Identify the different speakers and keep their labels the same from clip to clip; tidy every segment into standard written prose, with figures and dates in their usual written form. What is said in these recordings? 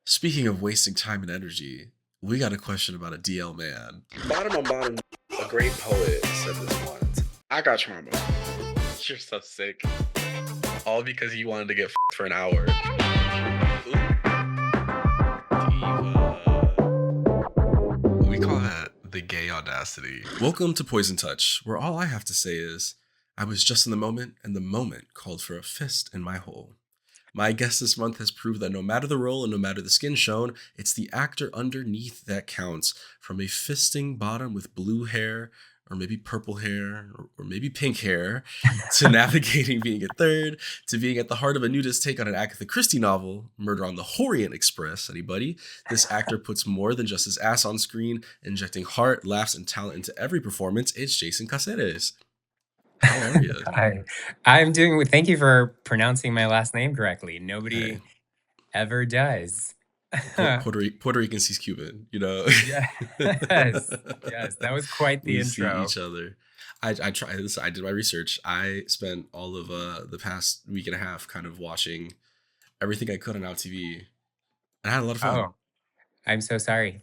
Speaker 1: Speaking of wasting time and energy, we got a question about a DL man. Bottom on bottom, a great poet said this once. I got trauma. You're so sick. All because you wanted to get for an hour. Ooh, diva. We call that the gay audacity. Welcome to Poison Touch, where all I have to say is, I was just in the moment, and the moment called for a fist in my hole. My guest this month has proved that no matter the role and no matter the skin shown, it's the actor underneath that counts. From a fisting bottom with blue hair, or maybe purple hair, or maybe pink hair, to navigating being a third, to being at the heart of a nudist take on an Agatha Christie novel, Murder on the Orient Express, anybody? This actor puts more than just his ass on screen, injecting heart, laughs, and talent into every performance. It's Jason Caceres. How are you?
Speaker 2: I'm doing. Thank you for pronouncing my last name correctly.
Speaker 1: Hey.
Speaker 2: Nobody ever does.
Speaker 1: Puerto Rican sees Cuban, you know.
Speaker 2: Yes, yes, that was quite the
Speaker 1: We see
Speaker 2: intro.
Speaker 1: each other. I try this. I did my research. I spent all of the past week and a half kind of watching everything I could on OutTv, and I had a lot of fun.
Speaker 2: Oh, I'm so sorry.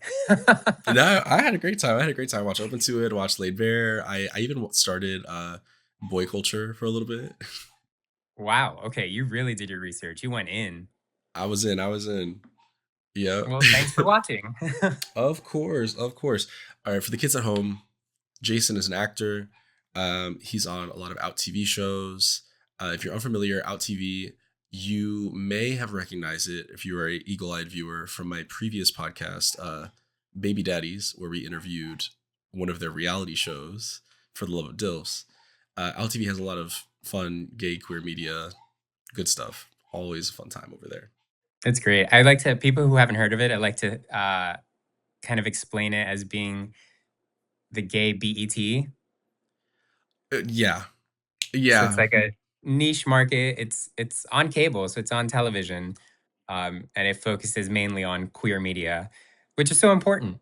Speaker 1: And I had a great time. I had a great time. Watch Open to It, watch Laid Bare. I even started Boy Culture for a little bit.
Speaker 2: Wow. Okay, you really did your research. You went in.
Speaker 1: I was in. Yep.
Speaker 2: Well, thanks for watching.
Speaker 1: Of course, of course. All right, for the kids at home, Jason is an actor. He's on a lot of OutTv shows. If you're unfamiliar, OutTv, you may have recognized it if you are a eagle-eyed viewer from my previous podcast, Baby Daddies, where we interviewed one of their reality shows, For the Love of Dilfs. OutTv has a lot of fun, gay, queer media, good stuff. Always a fun time over there.
Speaker 2: It's great. I like to people who haven't heard of it. I like to kind of explain it as being the gay BET.
Speaker 1: Yeah,
Speaker 2: So
Speaker 1: yeah,
Speaker 2: it's like a niche market. It's on cable, so it's on television, and it focuses mainly on queer media, which is so important.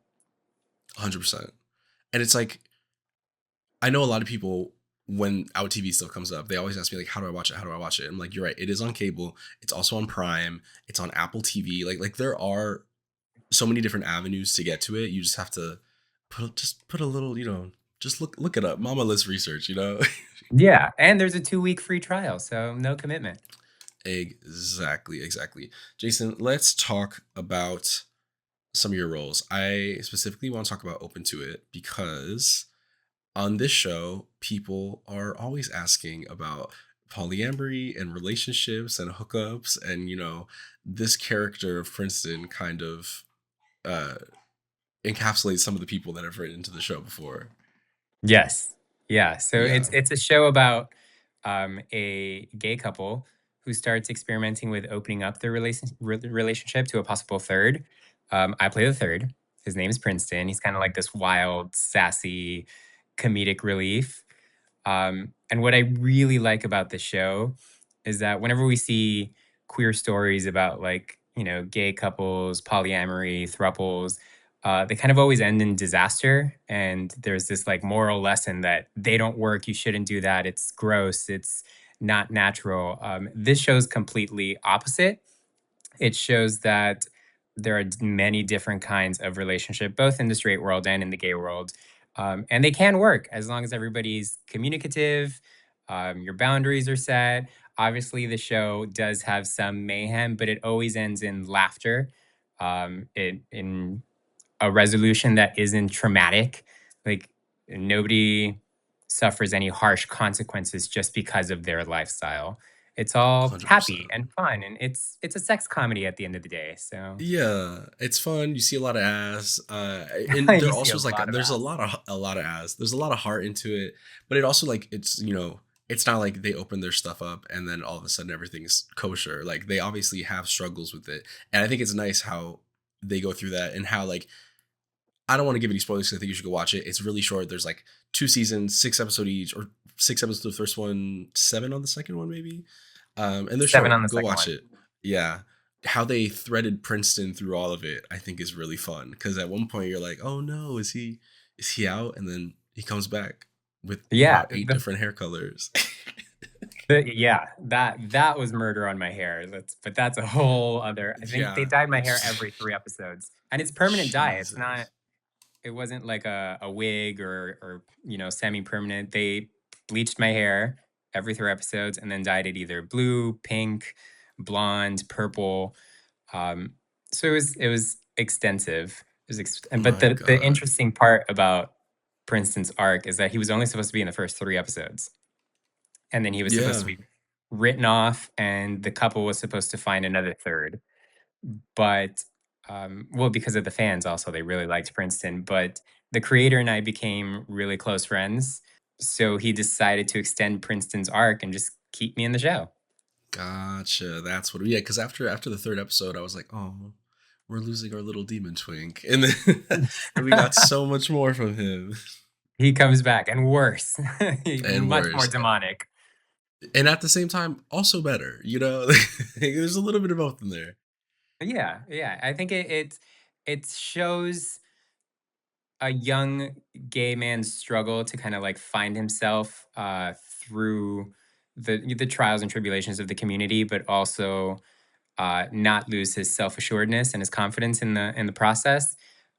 Speaker 1: 100%. And it's like, I know a lot of people, when Out TV stuff comes up, they always ask me like, how do I watch it? How do I watch it? I'm like, you're right. It is on cable. It's also on Prime. It's on Apple TV. Like there are so many different avenues to get to it. You just have to put a little, just look it up. Mama list research,
Speaker 2: Yeah, and there's a 2-week free trial, so no commitment.
Speaker 1: Exactly. Jason, let's talk about some of your roles. I specifically want to talk about Open to It because on this show, people are always asking about polyamory and relationships and hookups. And, this character of Princeton kind of uh, encapsulates some of the people that have written into the show before.
Speaker 2: Yes. Yeah, so
Speaker 1: Yeah,
Speaker 2: it's a show about, a gay couple who starts experimenting with opening up their relationship to a possible third. I play the third. His name is Princeton. He's kinda like this wild, sassy, comedic relief. And what I really like about the show is that whenever we see queer stories about like, gay couples, polyamory, thruples, they kind of always end in disaster. And there's this like moral lesson that they don't work. You shouldn't do that. It's gross. It's not natural. This show's completely opposite. It shows that there are many different kinds of relationship, both in the straight world and in the gay world. And they can work as long as everybody's communicative, your boundaries are set. Obviously, the show does have some mayhem, but it always ends in laughter, in a resolution that isn't traumatic. Like nobody suffers any harsh consequences just because of their lifestyle. It's all
Speaker 1: 100%.
Speaker 2: happy and fun, and it's a sex comedy at the end of the day. So
Speaker 1: Yeah, it's fun. You see a lot of ass, and there
Speaker 2: you see
Speaker 1: also
Speaker 2: a
Speaker 1: is like
Speaker 2: lot of
Speaker 1: there's
Speaker 2: ass.
Speaker 1: a lot of ass. There's a lot of heart into it, but it also like it's not like they open their stuff up and then all of a sudden everything's kosher. Like they obviously have struggles with it, and I think it's nice how they go through that and how like I don't want to give any spoilers 'cause I think you should go watch it. It's really short. There's like 2 seasons, 6 episodes each, or 6 episodes the first one, seven on the second one maybe. And they're
Speaker 2: 7 on
Speaker 1: short.
Speaker 2: the
Speaker 1: Go
Speaker 2: second
Speaker 1: watch
Speaker 2: one.
Speaker 1: it. Yeah. How they threaded Princeton through all of it, I think is really fun. Cause at one point you're like, oh no, is he out? And then he comes back with
Speaker 2: Yeah,
Speaker 1: about eight different hair colors.
Speaker 2: Yeah, that was murder on my hair. That's a whole other. I think they
Speaker 1: Yeah.
Speaker 2: dyed my hair every 3 episodes, and it's permanent dye. It's not.
Speaker 1: Jesus.
Speaker 2: It wasn't like a wig or semi-permanent. They bleached my hair every 3 episodes and then dyed it either blue, pink, blonde, purple. Um, so it was extensive. But
Speaker 1: My
Speaker 2: the
Speaker 1: God.
Speaker 2: interesting part about Princeton's arc is that he was only supposed to be in the first 3 episodes, and then he was supposed to
Speaker 1: Yeah.
Speaker 2: be written off, and the couple was supposed to find another third. But, well, because of the fans also, they really liked Princeton, but the creator and I became really close friends, so he decided to extend Princeton's arc and just keep me in the show.
Speaker 1: Gotcha. That's what. Yeah. Because after the third episode, I was like, oh, we're losing our little demon twink, and then and we got so much more from him,
Speaker 2: He comes back and worse.
Speaker 1: and
Speaker 2: Much more
Speaker 1: worse,
Speaker 2: demonic.
Speaker 1: and at the same time, also better. There's a little bit of both in there.
Speaker 2: Yeah, yeah, I think it shows a young gay man's struggle to kind of like find himself through the trials and tribulations of the community, but also not lose his self assuredness and his confidence in the process.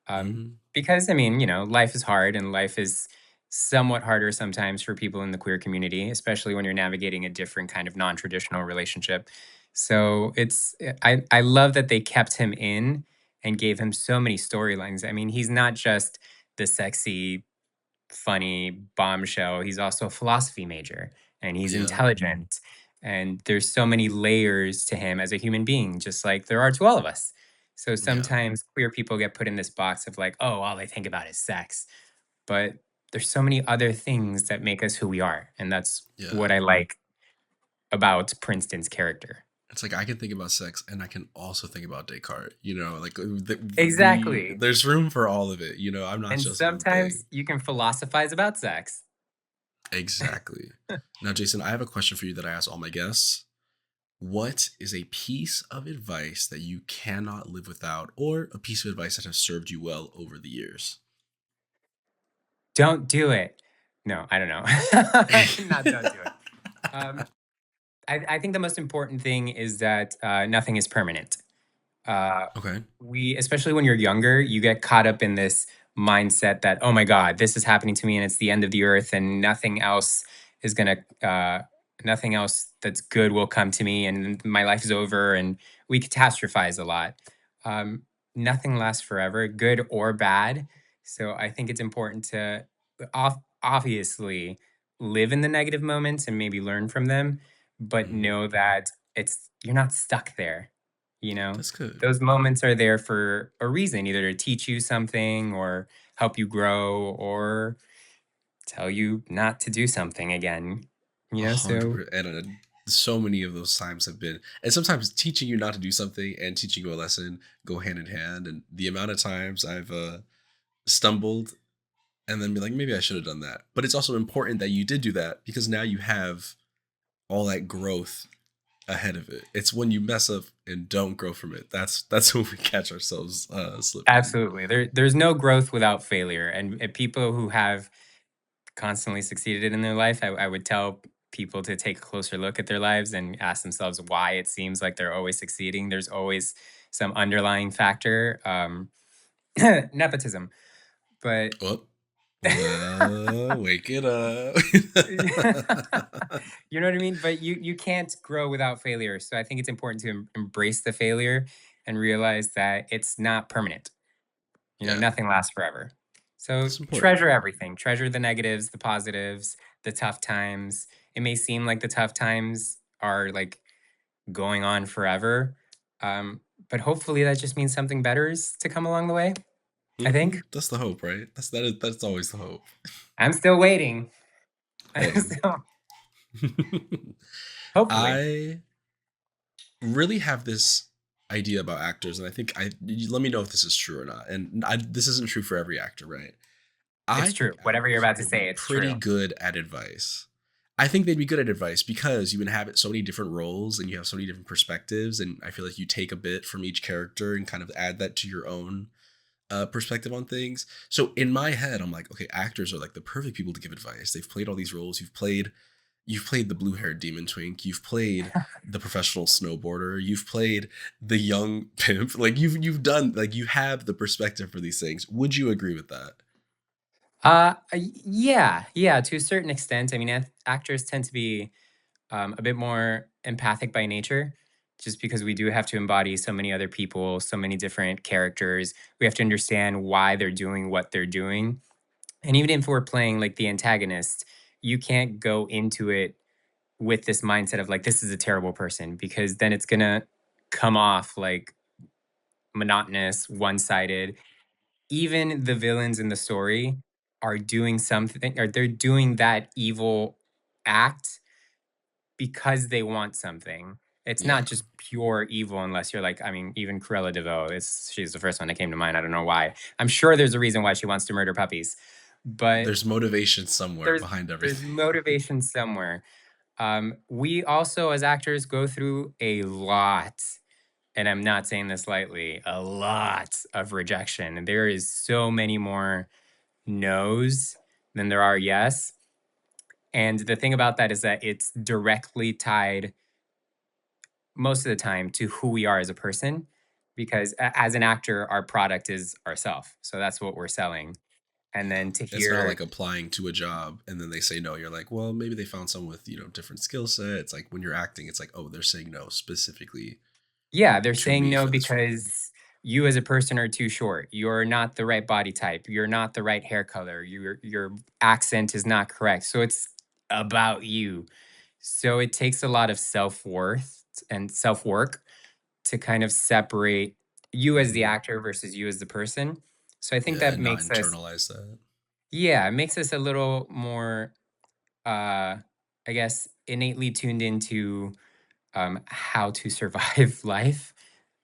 Speaker 1: Hmm.
Speaker 2: Because I mean, life is hard and life is somewhat harder sometimes for people in the queer community, especially when you're navigating a different kind of non traditional relationship. So I love that they kept him in and gave him so many storylines. I mean, he's not just the sexy funny bombshell. He's also a philosophy major and he's
Speaker 1: Yeah.
Speaker 2: intelligent. And there's so many layers to him as a human being, just like there are to all of us. So
Speaker 1: Yeah.
Speaker 2: sometimes queer people get put in this box of like, oh, all they think about is sex. But there's so many other things that make us who we are. And that's
Speaker 1: Yeah.
Speaker 2: what I like about Princeton's character.
Speaker 1: It's like I can think about sex and I can also think about Descartes, like
Speaker 2: Exactly.
Speaker 1: there's room for all of it, I'm not
Speaker 2: And
Speaker 1: just one thing.
Speaker 2: sometimes you can philosophize about sex.
Speaker 1: Exactly. Now, Jason, I have a question for you that I ask all my guests. What is a piece of advice that you cannot live without, or a piece of advice that has served you well over the years?
Speaker 2: Don't do it. No, I don't know. Not don't do it. Um, I think the most important thing is that nothing is permanent. Uh,
Speaker 1: Okay.
Speaker 2: especially when you're younger, you get caught up in this mindset that, oh my God, this is happening to me and it's the end of the earth and is gonna, nothing else that's good will come to me and my life is over. And we catastrophize a lot. Um, Nothing lasts forever, good or bad. So I think it's important to obviously live in the negative moments and maybe learn from them, but
Speaker 1: Hmm.
Speaker 2: know that you're not stuck there. You know,
Speaker 1: That's good.
Speaker 2: those moments are there for a reason, either to teach you something or help you grow or tell you not to do something again.
Speaker 1: A hundred
Speaker 2: So
Speaker 1: percent. And so many of those times have been, and sometimes teaching you not to do something and teaching you a lesson go hand in hand. And the amount of times I've stumbled and then be like, maybe I should have done that. But it's also important that you did do that because now you have all that growth ahead of it. It's when you mess up and don't grow from it. That's when we catch ourselves slipping.
Speaker 2: absolutely, there's no growth without failure, and people who have constantly succeeded in their life, I would tell people to take a closer look at their lives and ask themselves why it seems like they're always succeeding. There's always some underlying factor, nepotism, but
Speaker 1: Oh, wake it up.
Speaker 2: you know what I mean? But you can't grow without failure. So I think it's important to embrace the failure and realize that it's not permanent.
Speaker 1: Yeah,
Speaker 2: Nothing lasts forever. So
Speaker 1: it's important.
Speaker 2: treasure everything. Treasure the negatives, the positives, the tough times. It may seem like the tough times are like going on forever. But hopefully that just means something better is to come along the way. I think.
Speaker 1: That's the hope, right? That's always the hope.
Speaker 2: I'm still waiting.
Speaker 1: Same.
Speaker 2: So hopefully.
Speaker 1: I really have this idea about actors, and I think let me know if this is true or not. And this isn't true for every actor, right? I
Speaker 2: It's true.
Speaker 1: think
Speaker 2: Whatever you're
Speaker 1: actors
Speaker 2: about to
Speaker 1: would be
Speaker 2: say, it's
Speaker 1: pretty
Speaker 2: true.
Speaker 1: good at advice. I think they'd be good at advice because you inhabit so many different roles and you have so many different perspectives, and I feel like you take a bit from each character and kind of add that to your own perspective on things. So in my head, I'm like, okay, actors are like the perfect people to give advice. They've played all these roles. You've played, you've played the blue-haired demon twink, you've played the professional snowboarder, you've played the young pimp. Like you've done like you have the perspective for these things. Would you agree with that?
Speaker 2: Yeah, yeah, to a certain extent. I mean, actors tend to be a bit more empathic by nature, just because we do have to embody so many other people, so many different characters. We have to understand why they're doing what they're doing. And even if we're playing like the antagonist, you can't go into it with this mindset of like, this is a terrible person, because then it's going to come off like monotonous, one sided. Even the villains in the story are doing something, or they're doing that evil act because they want something. It's
Speaker 1: Yeah.
Speaker 2: not just pure evil unless you're like, I mean, even Cruella DeVoe is she's the first one that came to mind. I don't know why. I'm sure there's a reason why she wants to murder puppies, but
Speaker 1: There's motivation somewhere
Speaker 2: there's
Speaker 1: behind
Speaker 2: there's
Speaker 1: everything.
Speaker 2: motivation somewhere. We also as actors go through a lot, and I'm not saying this lightly, a lot of rejection. There is so many more no's than there are yes. And the thing about that is that it's directly tied most of the time to who we are as a person, because as an actor our product is ourself, so that's what we're selling. And
Speaker 1: Yeah.
Speaker 2: then to
Speaker 1: It's not
Speaker 2: hear,
Speaker 1: like applying to a job and then they say no. You're like, well, maybe they found someone with, different skill set. It's like when you're acting, it's like, oh, they're saying no specifically
Speaker 2: yeah, they're
Speaker 1: to
Speaker 2: saying
Speaker 1: me
Speaker 2: no
Speaker 1: for this role.
Speaker 2: because you as a person are too short, you're not the right body type, you're not the right hair color, your accent is not correct, so it's about you. So it takes a lot of self-worth and self-work to kind of separate you as the
Speaker 1: Hmm.
Speaker 2: actor versus you as the person. So I think
Speaker 1: Yeah.
Speaker 2: that
Speaker 1: And not
Speaker 2: makes us,
Speaker 1: internalize that.
Speaker 2: yeah, it makes us a little more, uh, I guess, innately tuned into how to survive life,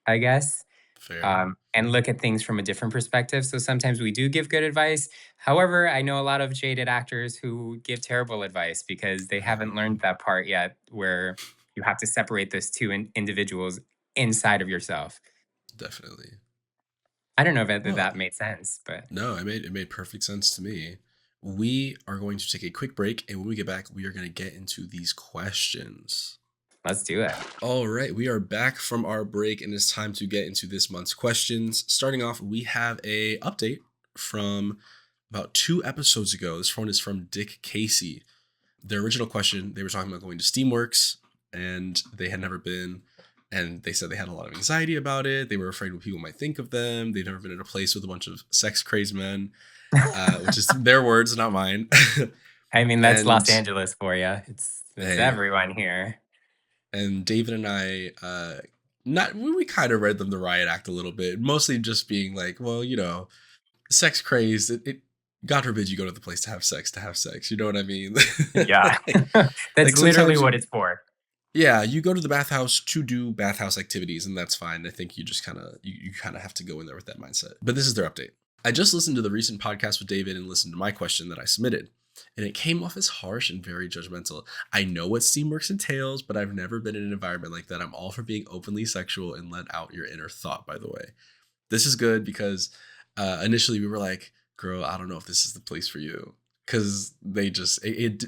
Speaker 2: I guess,
Speaker 1: Fair.
Speaker 2: and look at things from a different perspective. So sometimes we do give good advice. However, I know a lot of jaded actors who give terrible advice because they haven't learned that part yet, where you have to separate those two individuals inside of yourself.
Speaker 1: Definitely.
Speaker 2: I don't know if
Speaker 1: Well,
Speaker 2: that made sense, but
Speaker 1: no, it made perfect sense to me. We are going to take a quick break, and when we get back, we are going to get into these questions.
Speaker 2: let's do it.
Speaker 1: All right, we are back from our break, and it's time to get into this month's questions. Starting off, we have a update from about 2 episodes ago. This one is from Dick Casey. Their original question, they were talking about going to Steamworks, and they had never been. And they said they had a lot of anxiety about it. They were afraid what people might think of them. They'd never been in a place with a bunch of sex crazed men, which is their words, not mine.
Speaker 2: I mean, that's
Speaker 1: and
Speaker 2: Los Angeles for you. It's
Speaker 1: hey,
Speaker 2: everyone here.
Speaker 1: and David and I, not we kind of read them the riot act a little bit, mostly just being like, well, sex crazed. It God forbid you go to the place to have sex. You know what I mean?
Speaker 2: Yeah.
Speaker 1: like,
Speaker 2: That's
Speaker 1: like
Speaker 2: literally
Speaker 1: sometimes
Speaker 2: what it's for.
Speaker 1: yeah, you go to the bathhouse to do bathhouse activities, and that's fine. I think you just you kind of have to go in there with that mindset. But this is their update. I just listened to the recent podcast with David and listened to my question that I submitted, and it came off as harsh and very judgmental. I know what Steamworks entails, but I've never been in an environment like that. I'm all for being openly sexual and let out your inner thought, by the way. This is good because initially we were like, girl, I don't know if this is the place for you. Because they just,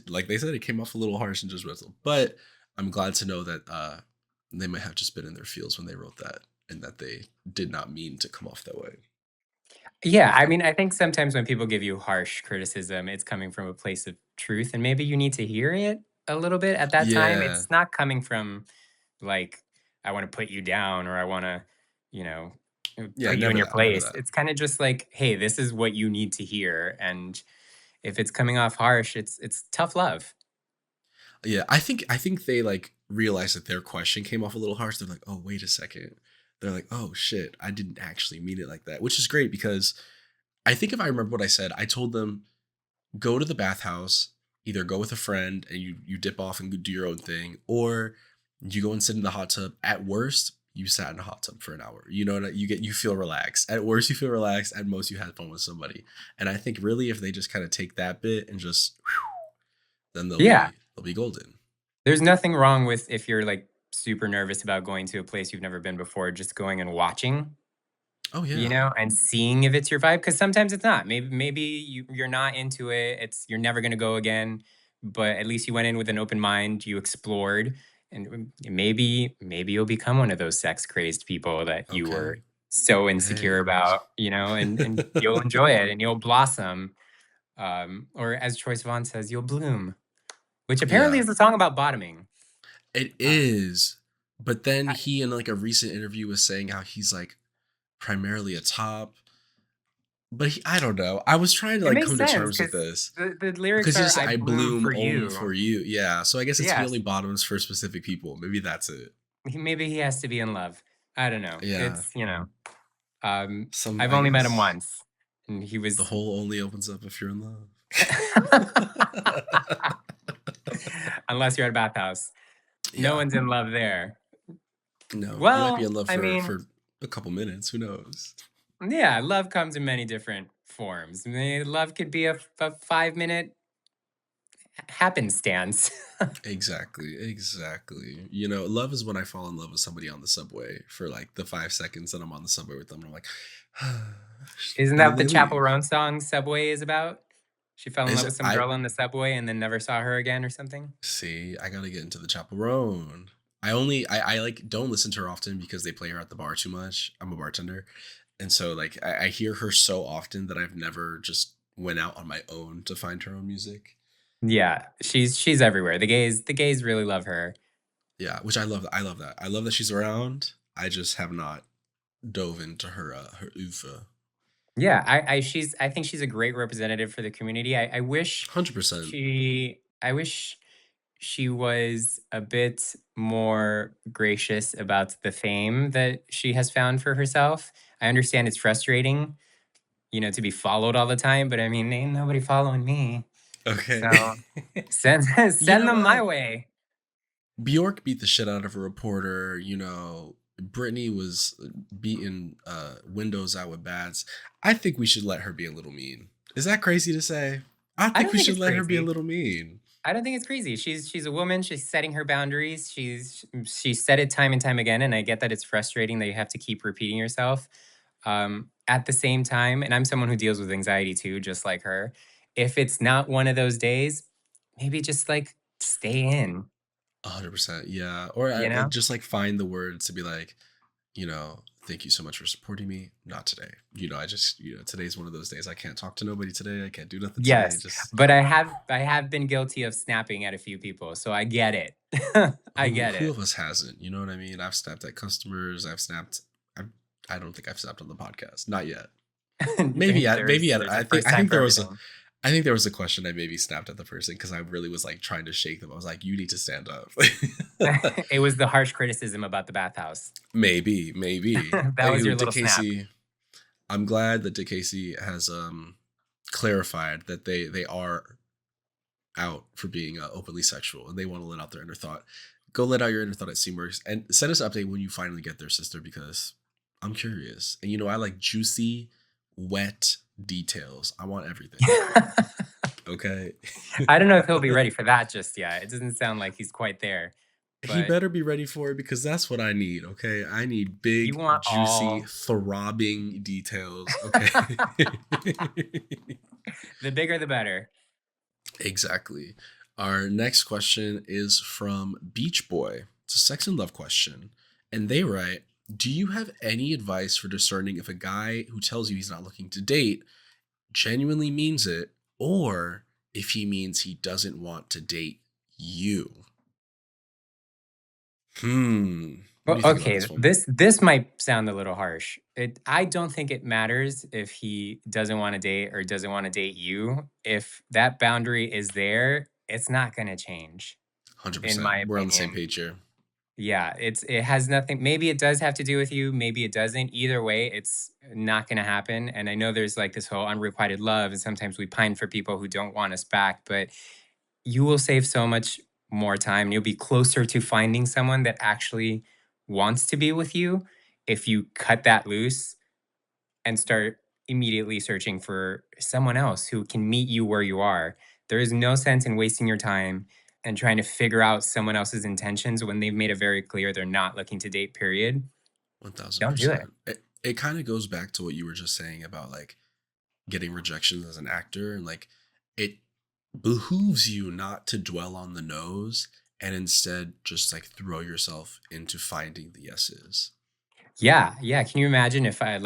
Speaker 1: like they said, it came off a little harsh and judgmental. But I'm glad to know that they might have just been in their feels when they wrote that and that they did not mean to come off that way.
Speaker 2: Yeah, I mean, I think sometimes when people give you harsh criticism, it's coming from a place of truth, and maybe you need to hear it a little bit at that time.
Speaker 1: Yeah.
Speaker 2: It's not coming from like, I want to put you down, or I want to, you know,
Speaker 1: Yeah,
Speaker 2: put you in
Speaker 1: never
Speaker 2: your
Speaker 1: that. Never
Speaker 2: place.
Speaker 1: that.
Speaker 2: It's kind of just like, hey, this is what you need to hear. And if it's coming off harsh, it's tough love.
Speaker 1: Yeah, I think they like realized that their question came off a little harsh. They're like, "Oh, wait a second." They're like, "Oh shit, I didn't actually mean it like that," which is great because I think if I remember what I said, I told them go to the bathhouse, either go with a friend and you dip off and do your own thing, or you go and sit in the hot tub. At worst, you sat in a hot tub for an hour. You know what you feel relaxed. At worst, you feel relaxed. At most, you had fun with somebody. And I think really, if they just kind of take that bit and just, then
Speaker 2: Yeah.
Speaker 1: they'll be golden.
Speaker 2: There's nothing wrong with if you're like super nervous about going to a place you've never been before, just going and watching,
Speaker 1: Oh yeah.
Speaker 2: and seeing if it's your vibe. Because sometimes it's not. Maybe you're not into it. You're never gonna go again. but at least you went in with an open mind, you explored, and maybe you'll become one of those sex crazed people that you were
Speaker 1: Okay.
Speaker 2: so insecure
Speaker 1: Hey.
Speaker 2: about, and you'll enjoy it and you'll blossom. Or as Troye Sivan says, you'll bloom, which apparently
Speaker 1: Yeah.
Speaker 2: is a song about bottoming.
Speaker 1: It
Speaker 2: Uh,
Speaker 1: is. But then
Speaker 2: I,
Speaker 1: he in like a recent interview was saying how he's like primarily a top. But I don't know. I was trying to
Speaker 2: it
Speaker 1: like
Speaker 2: makes
Speaker 1: come to
Speaker 2: sense
Speaker 1: terms with
Speaker 2: because
Speaker 1: this
Speaker 2: the lyrics
Speaker 1: because
Speaker 2: are
Speaker 1: just
Speaker 2: "I
Speaker 1: I
Speaker 2: bloom
Speaker 1: bloom
Speaker 2: for
Speaker 1: om
Speaker 2: you."
Speaker 1: for you. Yeah. So I guess it's he
Speaker 2: Yes,
Speaker 1: only bottoms for specific people. Maybe that's it.
Speaker 2: maybe he has to be in love. I don't know.
Speaker 1: Yeah.
Speaker 2: It's um,
Speaker 1: Some
Speaker 2: I've
Speaker 1: I
Speaker 2: only met him
Speaker 1: guess
Speaker 2: once, and he
Speaker 1: the
Speaker 2: was.
Speaker 1: hole only opens up if you're in love.
Speaker 2: Unless you're at a bathhouse, no
Speaker 1: Yeah.
Speaker 2: one's in love there.
Speaker 1: No, you might be
Speaker 2: Well,
Speaker 1: in love
Speaker 2: I mean,
Speaker 1: for a couple minutes. Who knows?
Speaker 2: yeah, love comes in many different forms. I mean, love could be a 5 minute happenstance.
Speaker 1: Exactly, exactly. You know, love is when I fall in love with somebody on the subway for like the 5 seconds that I'm on the subway with them. And I'm like,
Speaker 2: Isn't
Speaker 1: and
Speaker 2: that
Speaker 1: then
Speaker 2: what the
Speaker 1: they
Speaker 2: Chappell
Speaker 1: leave.
Speaker 2: Roan song "Subway" is about? She fell in
Speaker 1: Is
Speaker 2: love
Speaker 1: it?
Speaker 2: with some
Speaker 1: I
Speaker 2: girl on the subway and then never saw her again or something?
Speaker 1: see. I gotta get into the chaperone. I like don't listen to her often because they play her at the bar too much. I'm a bartender, and so like I hear her so often that I've never just went out on my own to find her own music.
Speaker 2: Yeah, she's everywhere. The gays really love her.
Speaker 1: Yeah, which I love. I love that. I love that she's around. I just have not dove into her UFA.
Speaker 2: Yeah, I think she's a great representative for the community. I wish
Speaker 1: 100%.
Speaker 2: she was a bit more gracious about the fame that she has found for herself. I understand it's frustrating, to be followed all the time, but I mean, ain't nobody following me.
Speaker 1: Okay.
Speaker 2: So send
Speaker 1: You
Speaker 2: send
Speaker 1: know
Speaker 2: them my
Speaker 1: what?
Speaker 2: way.
Speaker 1: Bjork beat the shit out of a reporter. You know, Britney was beating windows out with bats. I think we should let her be a little mean. Is that crazy to say? I
Speaker 2: I
Speaker 1: think
Speaker 2: don't
Speaker 1: we
Speaker 2: think
Speaker 1: should
Speaker 2: it's
Speaker 1: let her be a
Speaker 2: crazy.
Speaker 1: little mean.
Speaker 2: I don't think it's crazy. She's a woman. She's setting her boundaries. She's said it time and time again, and I get that it's frustrating that you have to keep repeating yourself. At the same time, and I'm someone who deals with anxiety too, just like her. If it's not one of those days, maybe just like stay in.
Speaker 1: 100%. Yeah. Or
Speaker 2: You
Speaker 1: like
Speaker 2: know?
Speaker 1: just like find the words to be like, you know, thank you so much for supporting me. Not today. You know, I just, today's one of those days I can't talk to nobody today. I can't do nothing today.
Speaker 2: Yes,
Speaker 1: Just
Speaker 2: but I have been guilty of snapping at a few people, so I get it. I get
Speaker 1: who
Speaker 2: it.
Speaker 1: of us hasn't? You know what I mean? I've snapped at customers. I've, I don't think I've snapped on the podcast. Not yet. Maybe at
Speaker 2: There's
Speaker 1: maybe at
Speaker 2: there's a
Speaker 1: I
Speaker 2: first time
Speaker 1: think
Speaker 2: for
Speaker 1: there was a
Speaker 2: everything.
Speaker 1: I think there was a question I maybe snapped at the person because I really was like trying to shake them. I was like, you need to stand up.
Speaker 2: It was the harsh criticism about the bathhouse.
Speaker 1: maybe.
Speaker 2: That was
Speaker 1: Anywho,
Speaker 2: your
Speaker 1: Dick
Speaker 2: little snap.
Speaker 1: Casey, I'm glad that Dick Casey has clarified that they are out for being openly sexual and they want to let out their inner thought. Go let out your inner thought at Seamworks and send us an update when you finally get there, sister, because I'm curious. And I like juicy, wet details. I want everything. Okay.
Speaker 2: I don't know if he'll be ready for that just yet. It doesn't sound like he's quite there,
Speaker 1: He
Speaker 2: but
Speaker 1: better be ready for it because that's what I need. Okay. I need
Speaker 2: you
Speaker 1: big,
Speaker 2: want
Speaker 1: juicy,
Speaker 2: all.
Speaker 1: throbbing details. Okay.
Speaker 2: The bigger the better.
Speaker 1: Exactly. Our next question is from Beach Boy. It's a sex and love question. And they write, do you have any advice for discerning if a guy who tells you he's not looking to date genuinely means it or if he means he doesn't want to date you? What do
Speaker 2: Well,
Speaker 1: you think about
Speaker 2: okay,
Speaker 1: this one?
Speaker 2: this might sound a little harsh. I don't think it matters if he doesn't want to date or doesn't want to date you. If that boundary is there, it's not going to change, in
Speaker 1: 100%.
Speaker 2: my
Speaker 1: We're on the same
Speaker 2: opinion.
Speaker 1: page here.
Speaker 2: Yeah, it has nothing. Maybe it does have to do with you. Maybe it doesn't. Either way, it's not going to happen. And I know there's like this whole unrequited love, and sometimes we pine for people who don't want us back. But you will save so much more time. You'll be closer to finding someone that actually wants to be with you if you cut that loose and start immediately searching for someone else who can meet you where you are. There is no sense in wasting your time and trying to figure out someone else's intentions when they've made it very clear they're not looking to date, period. Don't do it.
Speaker 1: 1000%. It kind of goes back to what you were just saying about like getting rejections as an actor and like it behooves you not to dwell on the no's and instead just like throw yourself into finding the yeses.
Speaker 2: Yeah, yeah. Can you imagine if I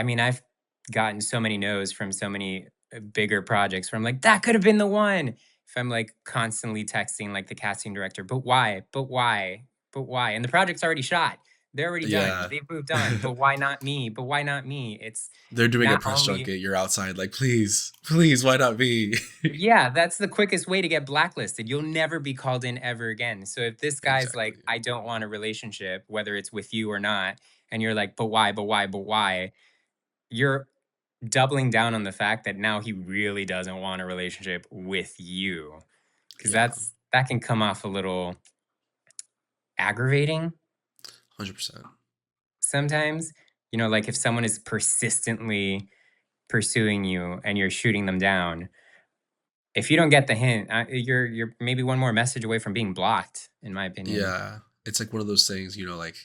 Speaker 2: mean, I've gotten so many no's from so many bigger projects where I'm like, that could have been the one. If I'm like constantly texting like the casting director, but why? But why? But why? And the project's already shot. They're already done.
Speaker 1: Yeah.
Speaker 2: They've moved on. But why not me? But why not me? It's
Speaker 1: They're doing a
Speaker 2: not
Speaker 1: press
Speaker 2: only
Speaker 1: junket. You're outside, like, please, please, why not me?
Speaker 2: yeah, that's the quickest way to get blacklisted. You'll never be called in ever again. So if this guy's like,
Speaker 1: Exactly.
Speaker 2: I don't want a relationship, whether it's with you or not, and you're like, but why, but why, but why? You're doubling down on the fact that now he really doesn't want a relationship with you. Because
Speaker 1: Yeah,
Speaker 2: that can come off a little aggravating
Speaker 1: 100%.
Speaker 2: sometimes. You know, like if someone is persistently pursuing you and you're shooting them down, if you don't get the hint, you're maybe one more message away from being blocked, in my opinion.
Speaker 1: Yeah. It's like one of those things, like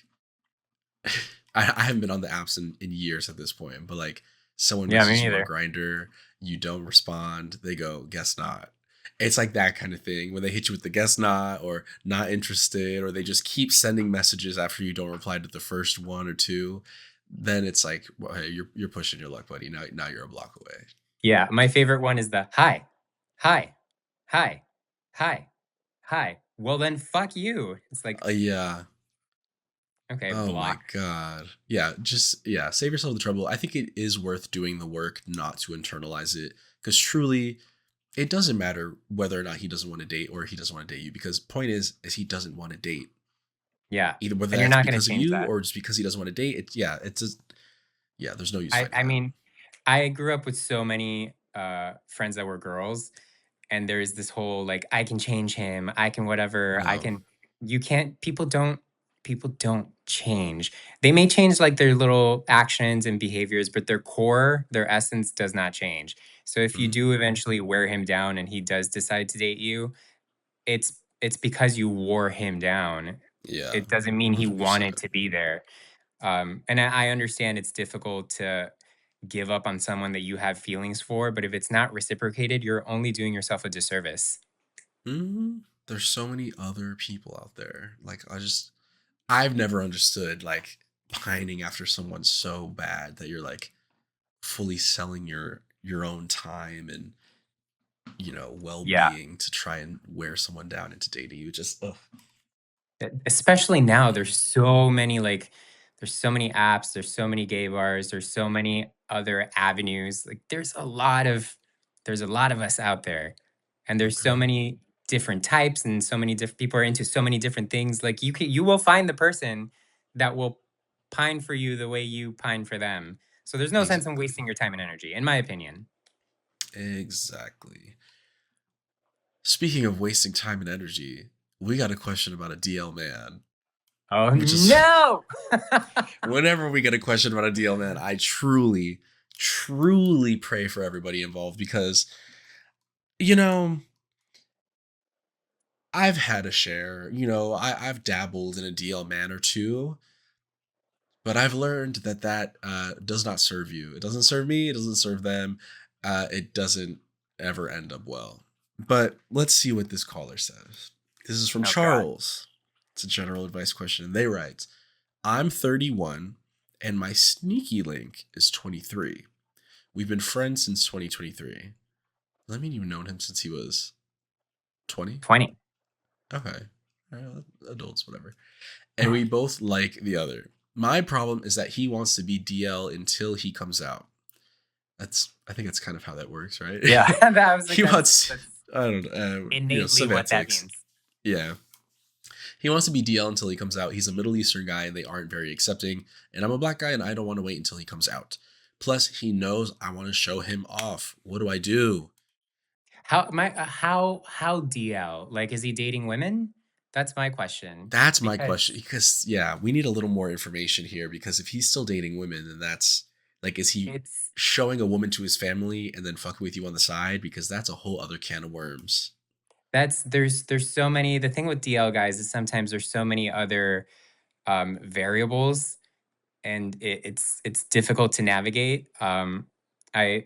Speaker 1: I haven't been on the apps in years at this point, but like someone
Speaker 2: Yeah, me
Speaker 1: messages you on
Speaker 2: neither.
Speaker 1: Grinder, you don't respond, they go, guess not. It's like that kind of thing when they hit you with the guess not or not interested, or they just keep sending messages after you don't reply to the first one or two. Then it's like, well, hey, you're pushing your luck, buddy. Now you're a block away.
Speaker 2: Yeah, my favorite one is the hi, hi, hi, hi, hi. Well, then fuck you. It's like,
Speaker 1: Yeah.
Speaker 2: okay,
Speaker 1: Oh my
Speaker 2: block.
Speaker 1: god. Yeah, just yeah, save yourself the trouble. I think it is worth doing the work not to internalize it, because truly it doesn't matter whether or not he doesn't want to date or he doesn't want to date you, because point is he doesn't want to date.
Speaker 2: Yeah,
Speaker 1: Either whether
Speaker 2: and you're
Speaker 1: that's
Speaker 2: not gonna
Speaker 1: because of
Speaker 2: change
Speaker 1: you
Speaker 2: that.
Speaker 1: or just because he doesn't want to date, it's just yeah, there's no use
Speaker 2: I
Speaker 1: fighting that.
Speaker 2: mean, I grew up with so many friends that were girls, and there's this whole like, I can change him, I can whatever, I
Speaker 1: No.
Speaker 2: can. You can't. People don't change. They may change like their little actions and behaviors, but their core, their essence does not change. So if you do
Speaker 1: Mhm.
Speaker 2: eventually wear him down and he does decide to date you, it's because you wore him down.
Speaker 1: Yeah.
Speaker 2: It doesn't mean he wanted
Speaker 1: 100%.
Speaker 2: to be there. And I understand it's difficult to give up on someone that you have feelings for, but if it's not reciprocated, you're only doing yourself a disservice.
Speaker 1: There's so many other people out there. Like I've never understood like pining after someone so bad that you're like fully selling your own time and
Speaker 2: Yeah.
Speaker 1: well-being to try and wear someone down into dating you. Just ugh.
Speaker 2: Especially now, there's so many apps, there's so many gay bars, there's so many other avenues. Like there's a lot of us out there. And there's so
Speaker 1: Okay.
Speaker 2: many different types and so many different people are into so many different things. Like you will find the person that will pine for you the way you pine for them. So there's no sense in
Speaker 1: Exactly.
Speaker 2: wasting your time and energy, in my opinion.
Speaker 1: Exactly. Speaking of wasting time and energy, we got a question about a DL man,
Speaker 2: Oh
Speaker 1: which is
Speaker 2: no.
Speaker 1: whenever we get a question about a DL man, I truly, truly pray for everybody involved because, you know, I've had a share, I've dabbled in a DL man or two, but I've learned that does not serve you. It doesn't serve me. It doesn't serve them. It doesn't ever end up well. But let's see what this caller says. This is from
Speaker 2: Oh god.
Speaker 1: Charles. It's a general advice question. And they write, I'm 31 and my sneaky link is 23. We've been friends since 2023. Let me even known him since he was 20.
Speaker 2: 20.
Speaker 1: Okay. Adults, whatever. And we both like the other. My problem is that he wants to be DL until he comes out. I think that's kind of how that works, right?
Speaker 2: Yeah. That was like
Speaker 1: He wants,
Speaker 2: that's
Speaker 1: I don't know,
Speaker 2: innately what that
Speaker 1: semantics.
Speaker 2: means.
Speaker 1: Yeah. He wants to be DL until he comes out. He's a Middle Eastern guy and they aren't very accepting. And I'm a black guy and I don't want to wait until he comes out. Plus, he knows I want to show him off. What do I do?
Speaker 2: How DL? Like, is he dating women? That's my question.
Speaker 1: That's my
Speaker 2: Because
Speaker 1: question. Because, yeah, we need a little more information here. Because if he's still dating women, then that's like, is he
Speaker 2: it's
Speaker 1: showing a woman to his family and then fucking with you on the side? Because that's a whole other can of worms.
Speaker 2: that's there's so many the thing with DL guys is sometimes there's so many other variables and it's difficult to navigate. I I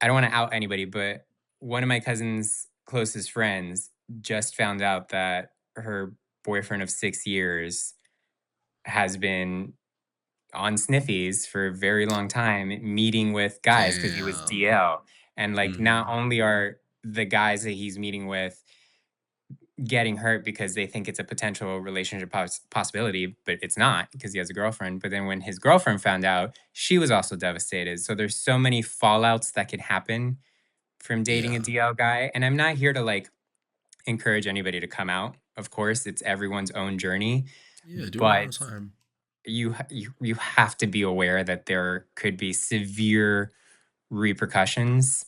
Speaker 2: don't want to out anybody, but one of my cousin's closest friends just found out that her boyfriend of 6 years has been on sniffies for a very long time, meeting with guys because he was
Speaker 1: Damn.
Speaker 2: DL. And like, not
Speaker 1: Mhm.
Speaker 2: only are the guys that he's meeting with getting hurt because they think it's a potential relationship possibility, but it's not because he has a girlfriend. But then when his girlfriend found out, she was also devastated. So there's so many fallouts that could happen from dating a
Speaker 1: Yeah.
Speaker 2: DL guy. And I'm not here to like encourage anybody to come out. Of course, it's everyone's own journey,
Speaker 1: Yeah, do it one
Speaker 2: but
Speaker 1: at a time.
Speaker 2: you have to be aware that there could be severe repercussions.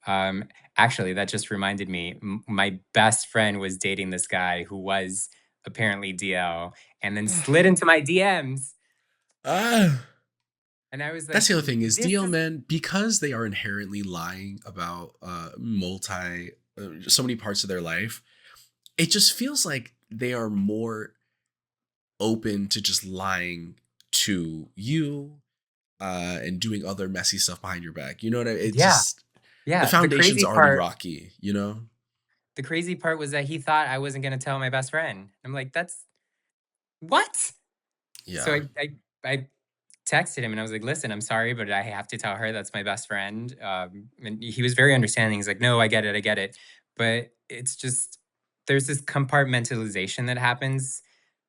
Speaker 2: um, Actually, that just reminded me. My best friend was dating this guy who was apparently DL, and then slid into my DMs,
Speaker 1: Ah.
Speaker 2: and I was
Speaker 1: That's
Speaker 2: like,
Speaker 1: the other thing is
Speaker 2: "This
Speaker 1: DL
Speaker 2: is
Speaker 1: men, because they are inherently lying about so many parts of their life. It just feels like they are more open to just lying to you and doing other messy stuff behind your back. You know what it
Speaker 2: yeah,
Speaker 1: just the
Speaker 2: yeah."
Speaker 1: foundation's already rocky, you know?
Speaker 2: The crazy part was that he thought I wasn't going to tell my best friend. I'm like, "That's what?" So
Speaker 1: Yeah.
Speaker 2: I texted him and I was like, "Listen, I'm sorry, but I have to tell her that's my best friend." And he was very understanding. He's like, "No, I get it, I get it." But it's just there's this compartmentalization that happens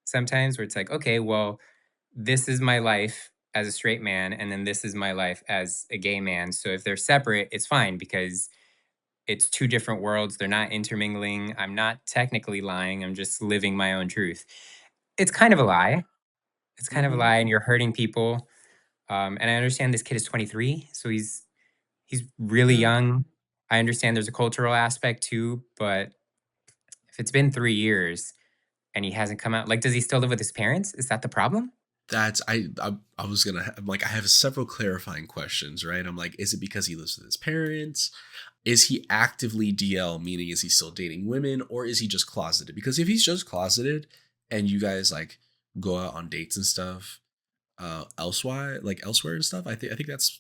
Speaker 2: sometimes where it's like, okay, well, this is my life as a straight man, and then this is my life as a gay man. So if they're separate, it's fine because it's two different worlds. They're not intermingling. I'm not technically lying. I'm just living my own truth. It's kind of a lie. It's kind of a
Speaker 1: Mhm.
Speaker 2: lie, and you're hurting people. And I understand this kid is 23, so he's really
Speaker 1: Yeah.
Speaker 2: young. I understand there's a cultural aspect too, but if it's been 3 years and he hasn't come out, like, does he still live with his parents? Is that the problem?
Speaker 1: That's I was gonna I'm like I have several clarifying questions, right? I'm like, is it because he lives with his parents? Is he actively DL, meaning is he still dating women, or is he just closeted? Because if he's just closeted and you guys like go out on dates and stuff, elsewhere and stuff, I think that's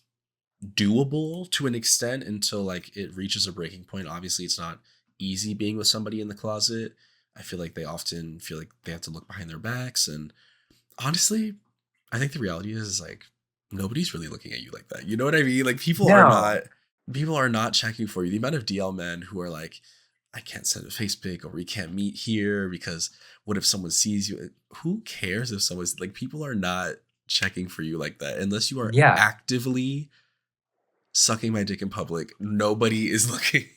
Speaker 1: doable to an extent until like it reaches a breaking point. Obviously, it's not easy being with somebody in the closet. I feel like they often feel like they have to look behind their backs, and honestly, I think the reality is like nobody's really looking at you like that. You know what I mean? Like
Speaker 2: No.
Speaker 1: people are not checking for you. The amount of DL men who are like, I can't send a face pic or we can't meet here because what if someone sees you? Who cares if someone's like people are not checking for you like that unless you are
Speaker 2: Yeah.
Speaker 1: actively sucking my dick in public. Nobody is looking.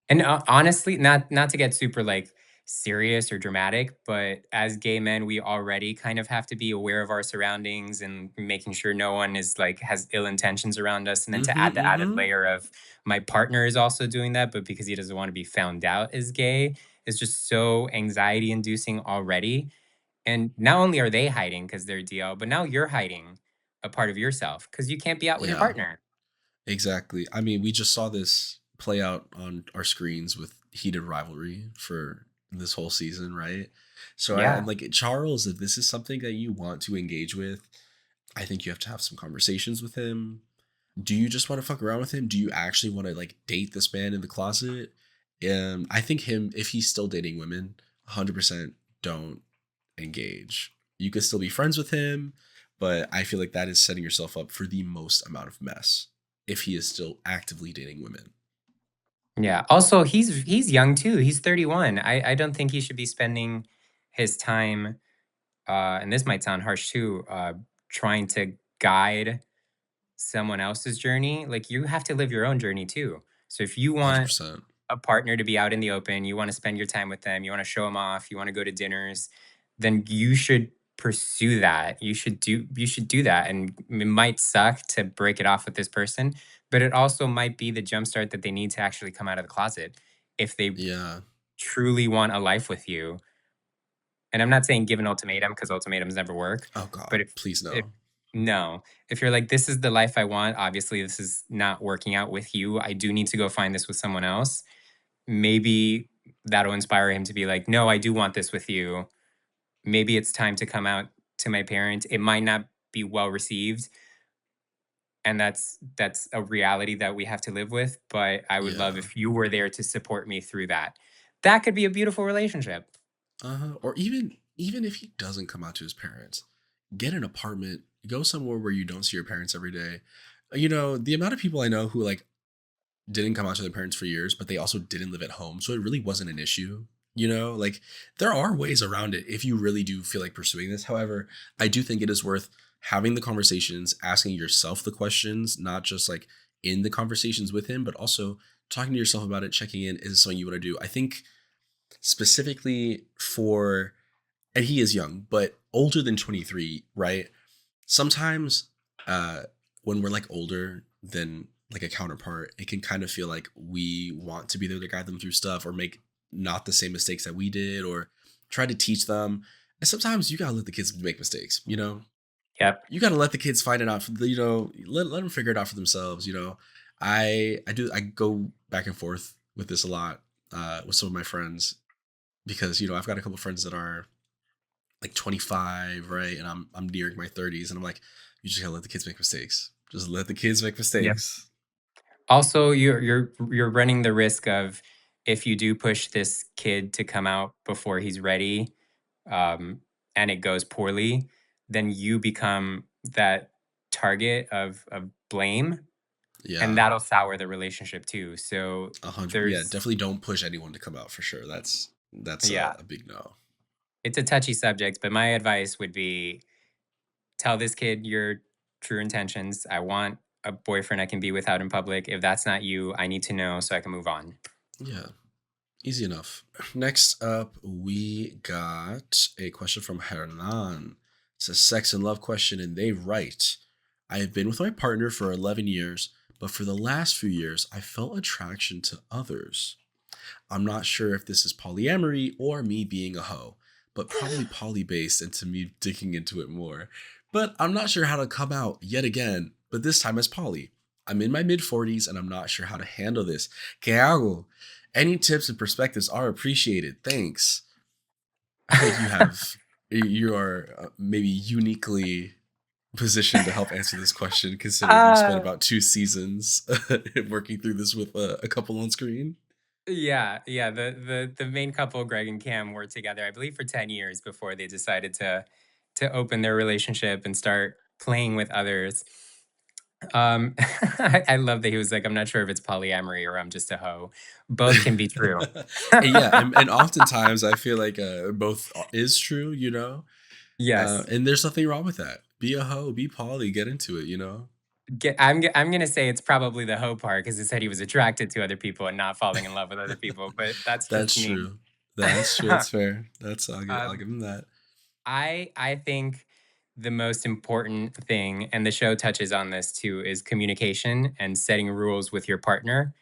Speaker 2: And, honestly, not to get super, like, serious or dramatic, but as gay men, we already kind of have to be aware of our surroundings and making sure no one is, like, has ill intentions around us, and then to
Speaker 1: Mm-hmm.
Speaker 2: add the added
Speaker 1: Mm-hmm.
Speaker 2: layer of my partner is also doing that, but because he doesn't wanna be found out as gay, is just so anxiety inducing already, and not only are they hiding because 'cause they're DL, but now you're hiding a part of yourself because you can't be out with your
Speaker 1: Yeah.
Speaker 2: partner.
Speaker 1: Exactly. I mean, we just saw this play out on our screens with heated rivalry for this whole season, right? So I'm
Speaker 2: Yeah.
Speaker 1: like, Charles, if this is something that you want to engage with, I think you have to have some conversations with him. Do you just want to fuck around with him? Do you actually want to like date this man in the closet? I think him, if he's still dating women, 100% don't engage. You could still be friends with him, but I feel like that is setting yourself up for the most amount of mess if he is still actively dating women.
Speaker 2: Yeah. Also, he's young too. He's 31. I don't think he should be spending his time, and this might sound harsh too, trying to guide someone else's journey. Like, you have to live your own journey too. So if you want
Speaker 1: 100%.
Speaker 2: a partner to be out in the open, you want to spend your time with them, you want to show them off, you want to go to dinners, then you should pursue that. You should do that. And it might suck to break it off with this person, but it also might be the jumpstart that they need to actually come out of the closet if they
Speaker 1: Yeah.
Speaker 2: truly want a life with you. And I'm not saying give an ultimatum because ultimatums never work,
Speaker 1: Oh
Speaker 2: but
Speaker 1: God,
Speaker 2: if
Speaker 1: please
Speaker 2: if
Speaker 1: no.
Speaker 2: no, if you're like, this is the life I want, obviously this is not working out with you. I do need to go find this with someone else. Maybe that'll inspire him to be like, no, I do want this with you. Maybe it's time to come out to my parents. It might not be well received, and that's a reality that we have to live with, but I would love
Speaker 1: Yeah.
Speaker 2: if you were there to support me through that. That could be a beautiful relationship.
Speaker 1: Uh-huh. Or even if he doesn't come out to his parents, get an apartment, go somewhere where you don't see your parents every day. The amount of people I know who like didn't come out to their parents for years, but they also didn't live at home. So it really wasn't an issue. Like there are ways around it if you really do feel like pursuing this. However, I do think it is worth having the conversations, asking yourself the questions, not just like in the conversations with him, but also talking to yourself about it, checking in. Is this something you want to do? I think specifically for, and he is young, but older than 23, right? Sometimes uh when we're like older than like a counterpart, it can kind of feel like we want to be there to guide them through stuff or make not the same mistakes that we did or try to teach them. And sometimes you gotta let the kids make mistakes.
Speaker 2: Yep.
Speaker 1: You gotta let the kids find it out let them figure it out for themselves. I go back and forth with this a lot with some of my friends because I've got a couple of friends that are like 25, right? And I'm nearing my 30s, and I'm like, you just gotta let the kids make mistakes. Just let the kids make
Speaker 2: Yep.
Speaker 1: mistakes.
Speaker 2: Also, you're running the risk of, if you do push this kid to come out before he's ready, um, and it goes poorly, then you become that target of blame, and
Speaker 1: Yeah,
Speaker 2: that'll sour the relationship too. So
Speaker 1: 100. Yeah,
Speaker 2: there's
Speaker 1: definitely don't push anyone to come out for sure. That's
Speaker 2: yeah,
Speaker 1: a big no.
Speaker 2: it's a touchy subject, but my advice would be, tell this kid your true intentions. I want a boyfriend I can be with out in public. If that's not you, I need to know so I can move on.
Speaker 1: Yeah, easy enough. Next up, we got a question from Hernan. It's a sex and love question, and they write, I have been with my partner for 11 years, but for the last few years, I felt attraction to others. I'm not sure if this is polyamory or me being a hoe, but probably poly based into me digging into it more. But I'm not sure how to come out yet again, but this time as poly. I'm in my mid 40s and I'm not sure how to handle this. ¿Qué hago? Any tips and perspectives are appreciated. Thanks. I feel like you are maybe uniquely positioned to help answer this question, considering you spent
Speaker 2: Uh,
Speaker 1: about 2 seasons working through this with a couple on screen.
Speaker 2: yeah, yeah. The main couple, Greg and Cam, were together, I believe, for 10 years before they decided to open their relationship and start playing with others. I love that he was like, I'm not sure if it's polyamory or I'm just a hoe. Both can be true.
Speaker 1: Yeah, and oftentimes I feel like both is true.
Speaker 2: Yes.
Speaker 1: And there's nothing wrong with that. Be a hoe, be poly, get into it.
Speaker 2: I'm gonna say it's probably the hoe part because he said he was attracted to other people and not falling in love with other people, but that's
Speaker 1: That's
Speaker 2: just me.
Speaker 1: true. That's true. That's fair. I'll
Speaker 2: um,
Speaker 1: give him that.
Speaker 2: I think the most important thing, and the show touches on this too, is communication and setting rules with your partner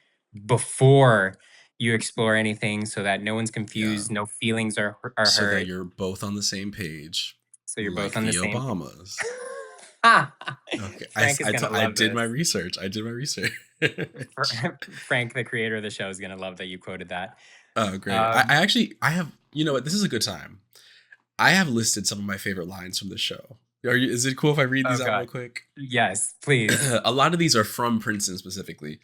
Speaker 2: before you explore anything, so that no one's
Speaker 1: Yeah.
Speaker 2: confused, no feelings are
Speaker 1: So that
Speaker 2: hurt,
Speaker 1: you're both on the same page,
Speaker 2: so you're both
Speaker 1: like
Speaker 2: on the
Speaker 1: the
Speaker 2: same.
Speaker 1: Obamas. Okay,
Speaker 2: Frank is gonna
Speaker 1: I
Speaker 2: love
Speaker 1: did my
Speaker 2: this.
Speaker 1: research. I did my research.
Speaker 2: Frank, the creator of the show, is gonna love that you quoted that.
Speaker 1: Oh, great. I
Speaker 2: Um,
Speaker 1: actually I have. You know what? This is a good time. I have listed some of my favorite lines from the show. Is it cool if I read
Speaker 2: oh
Speaker 1: these out real
Speaker 2: god,
Speaker 1: quick?
Speaker 2: yes, please.
Speaker 1: A lot of these are from Princeton specifically.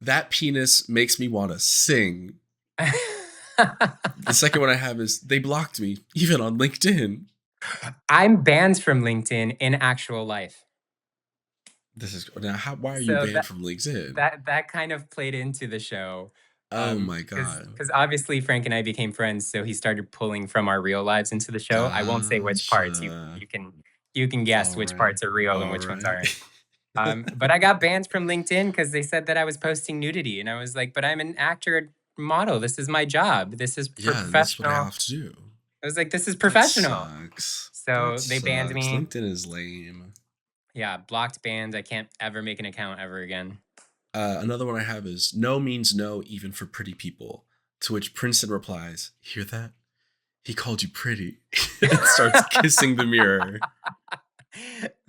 Speaker 1: That penis makes me want to sing. The second one I have is they blocked me, even on LinkedIn.
Speaker 2: I'm banned from LinkedIn in actual life.
Speaker 1: This is now why are you
Speaker 2: So
Speaker 1: banned from LinkedIn?
Speaker 2: that kind of played into the show,
Speaker 1: Oh my
Speaker 2: because
Speaker 1: god.
Speaker 2: obviously Frank and I became friends, so he started pulling from our real lives into the show. I won't say which parts.
Speaker 1: Gotcha.
Speaker 2: You can guess
Speaker 1: All
Speaker 2: which
Speaker 1: right.
Speaker 2: parts are real and
Speaker 1: All
Speaker 2: which ones
Speaker 1: right.
Speaker 2: aren't. But I got banned from LinkedIn because they said that I was posting nudity, and I was like, "But I'm an actor model. This is my job. This is for
Speaker 1: Yeah, and that's what I
Speaker 2: professional."
Speaker 1: have to do.
Speaker 2: I was like, "This is
Speaker 1: That
Speaker 2: professional."
Speaker 1: sucks. That
Speaker 2: So they banned
Speaker 1: sucks.
Speaker 2: me.
Speaker 1: LinkedIn is lame.
Speaker 2: Yeah, blocked, banned. I can't ever make an account ever again.
Speaker 1: Another one I have is no means no, even for pretty people. To which Princeton replies, "Hear that? He called you pretty." And starts kissing the mirror.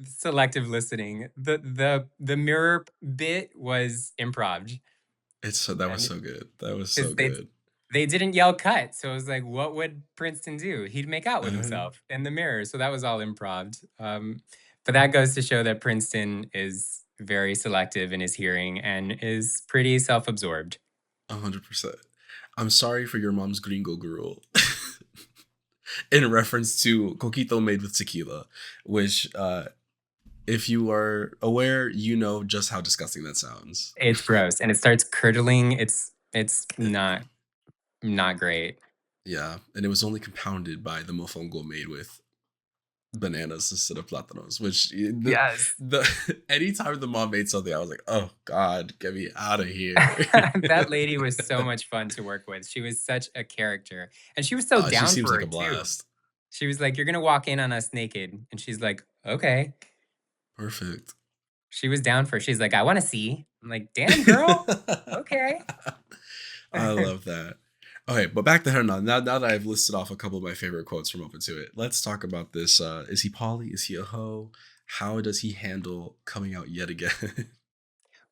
Speaker 2: Selective listening. The mirror bit was improv,
Speaker 1: That was
Speaker 2: and
Speaker 1: so good. That was so
Speaker 2: because
Speaker 1: good.
Speaker 2: they didn't yell cut, so it was like, what would Princeton do? He'd make out with
Speaker 1: Uh,
Speaker 2: himself in the mirror. So that was all improv. But that goes to show that Princeton is very selective in his hearing and is pretty self-absorbed.
Speaker 1: 100%. I'm sorry for your mom's gringo girl. In reference to coquito made with tequila, which, if you are aware, you know just how disgusting that sounds.
Speaker 2: It's gross, and it starts curdling. It's not great.
Speaker 1: Yeah, and it was only compounded by the mofongo made with bananas instead of plátanos, which
Speaker 2: Yes.
Speaker 1: the anytime the mom made something, I was like, "Oh God, get me out of here."
Speaker 2: That lady was so much fun to work with. She was such a character, and she was so
Speaker 1: She
Speaker 2: down
Speaker 1: seems
Speaker 2: for
Speaker 1: like a
Speaker 2: it too.
Speaker 1: blast.
Speaker 2: She was like, "You're gonna walk in on us naked," and she's like, "Okay."
Speaker 1: Perfect.
Speaker 2: She was down for it. She's like, "I wanna see." I'm like, "Damn, girl. Okay."
Speaker 1: I love that. Okay, but back to Hernan. Now that I've listed off a couple of my favorite quotes from Open to It, let's talk about this. Is he poly? Is he a hoe? How does he handle coming out yet again?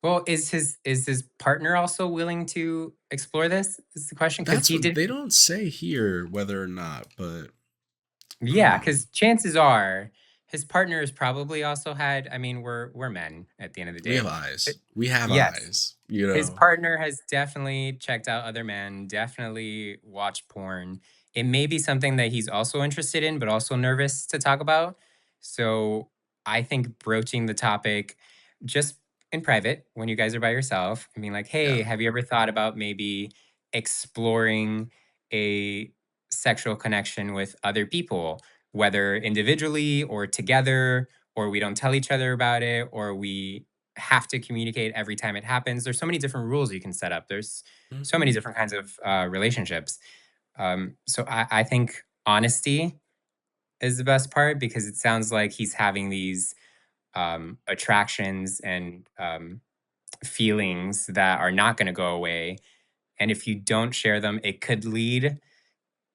Speaker 2: Well, is his partner also willing to explore this? Is the question? Because
Speaker 1: That's
Speaker 2: he
Speaker 1: what
Speaker 2: did.
Speaker 1: they don't say here whether or not, but I don't
Speaker 2: Yeah,
Speaker 1: know.
Speaker 2: because chances are his partner has probably also had. I mean, we're men at the end of the
Speaker 1: We have
Speaker 2: day.
Speaker 1: eyes.
Speaker 2: But
Speaker 1: We have
Speaker 2: yes,
Speaker 1: eyes,
Speaker 2: his partner has definitely checked out other men, definitely watched porn. It may be something that he's also interested in, but also nervous to talk about. So I think broaching the topic just in private when you guys are by yourself, I mean, like,
Speaker 1: Yeah.
Speaker 2: hey, have you ever thought about maybe exploring a sexual connection with other people, whether individually or together, or we don't tell each other about it, or we have to communicate every time it happens. There's so many different rules you can set up. There's so many
Speaker 1: Mhm.
Speaker 2: different kinds of relationships. So I think honesty is the best part because it sounds like he's having these attractions and feelings that are not going to go away. And if you don't share them, it could lead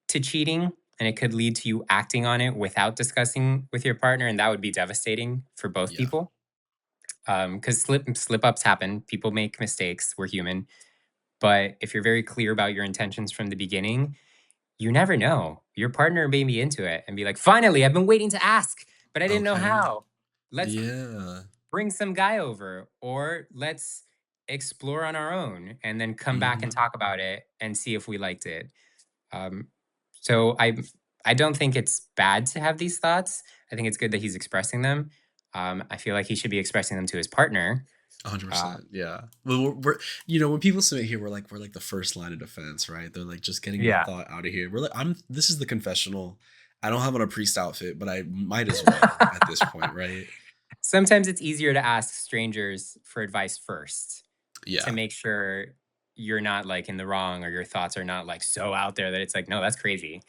Speaker 2: to cheating and it could lead to you acting on it without discussing with your partner. And that would be devastating for both
Speaker 1: Yeah.
Speaker 2: people. Because slip ups happen. People make mistakes. We're human. But if you're very clear about your intentions from the beginning, you never know. Your partner may be into it and be like, finally, I've been waiting to ask, but I didn't know
Speaker 1: Okay.
Speaker 2: how. Let's
Speaker 1: Yeah.
Speaker 2: bring some guy over, or let's explore on our own and then come back and
Speaker 1: Mhm.
Speaker 2: talk about it and see if we liked it. Um, so I don't think it's bad to have these thoughts. I think it's good that he's expressing them. I feel like he should be expressing them to his partner. Uh,
Speaker 1: 100%. Yeah. Well, when people submit here, we're like the first line of defense, right? They're like just getting the
Speaker 2: yeah.
Speaker 1: thought out of here. We're like, this is the confessional. I don't have on a priest outfit, but I might as well at this point, right?
Speaker 2: Sometimes it's easier to ask strangers for advice first to
Speaker 1: Yeah.
Speaker 2: make sure you're not like in the wrong or your thoughts are not like so out there that it's like, no, that's crazy.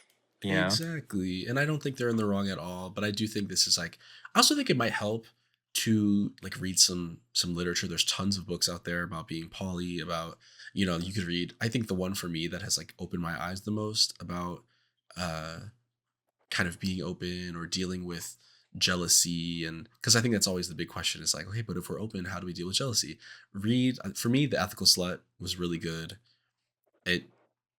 Speaker 2: You know?
Speaker 1: Exactly. And I don't think they're in the wrong at all, but I do think this is like I also think it might help to like read some literature. There's tons of books out there about being poly, about you could read. I think the one for me that has like opened my eyes the most about uh kind of being open or dealing with jealousy, and because I think that's always the big question is like, okay, but if we're open, how do we deal with jealousy? Read for me, The Ethical Slut was really good. It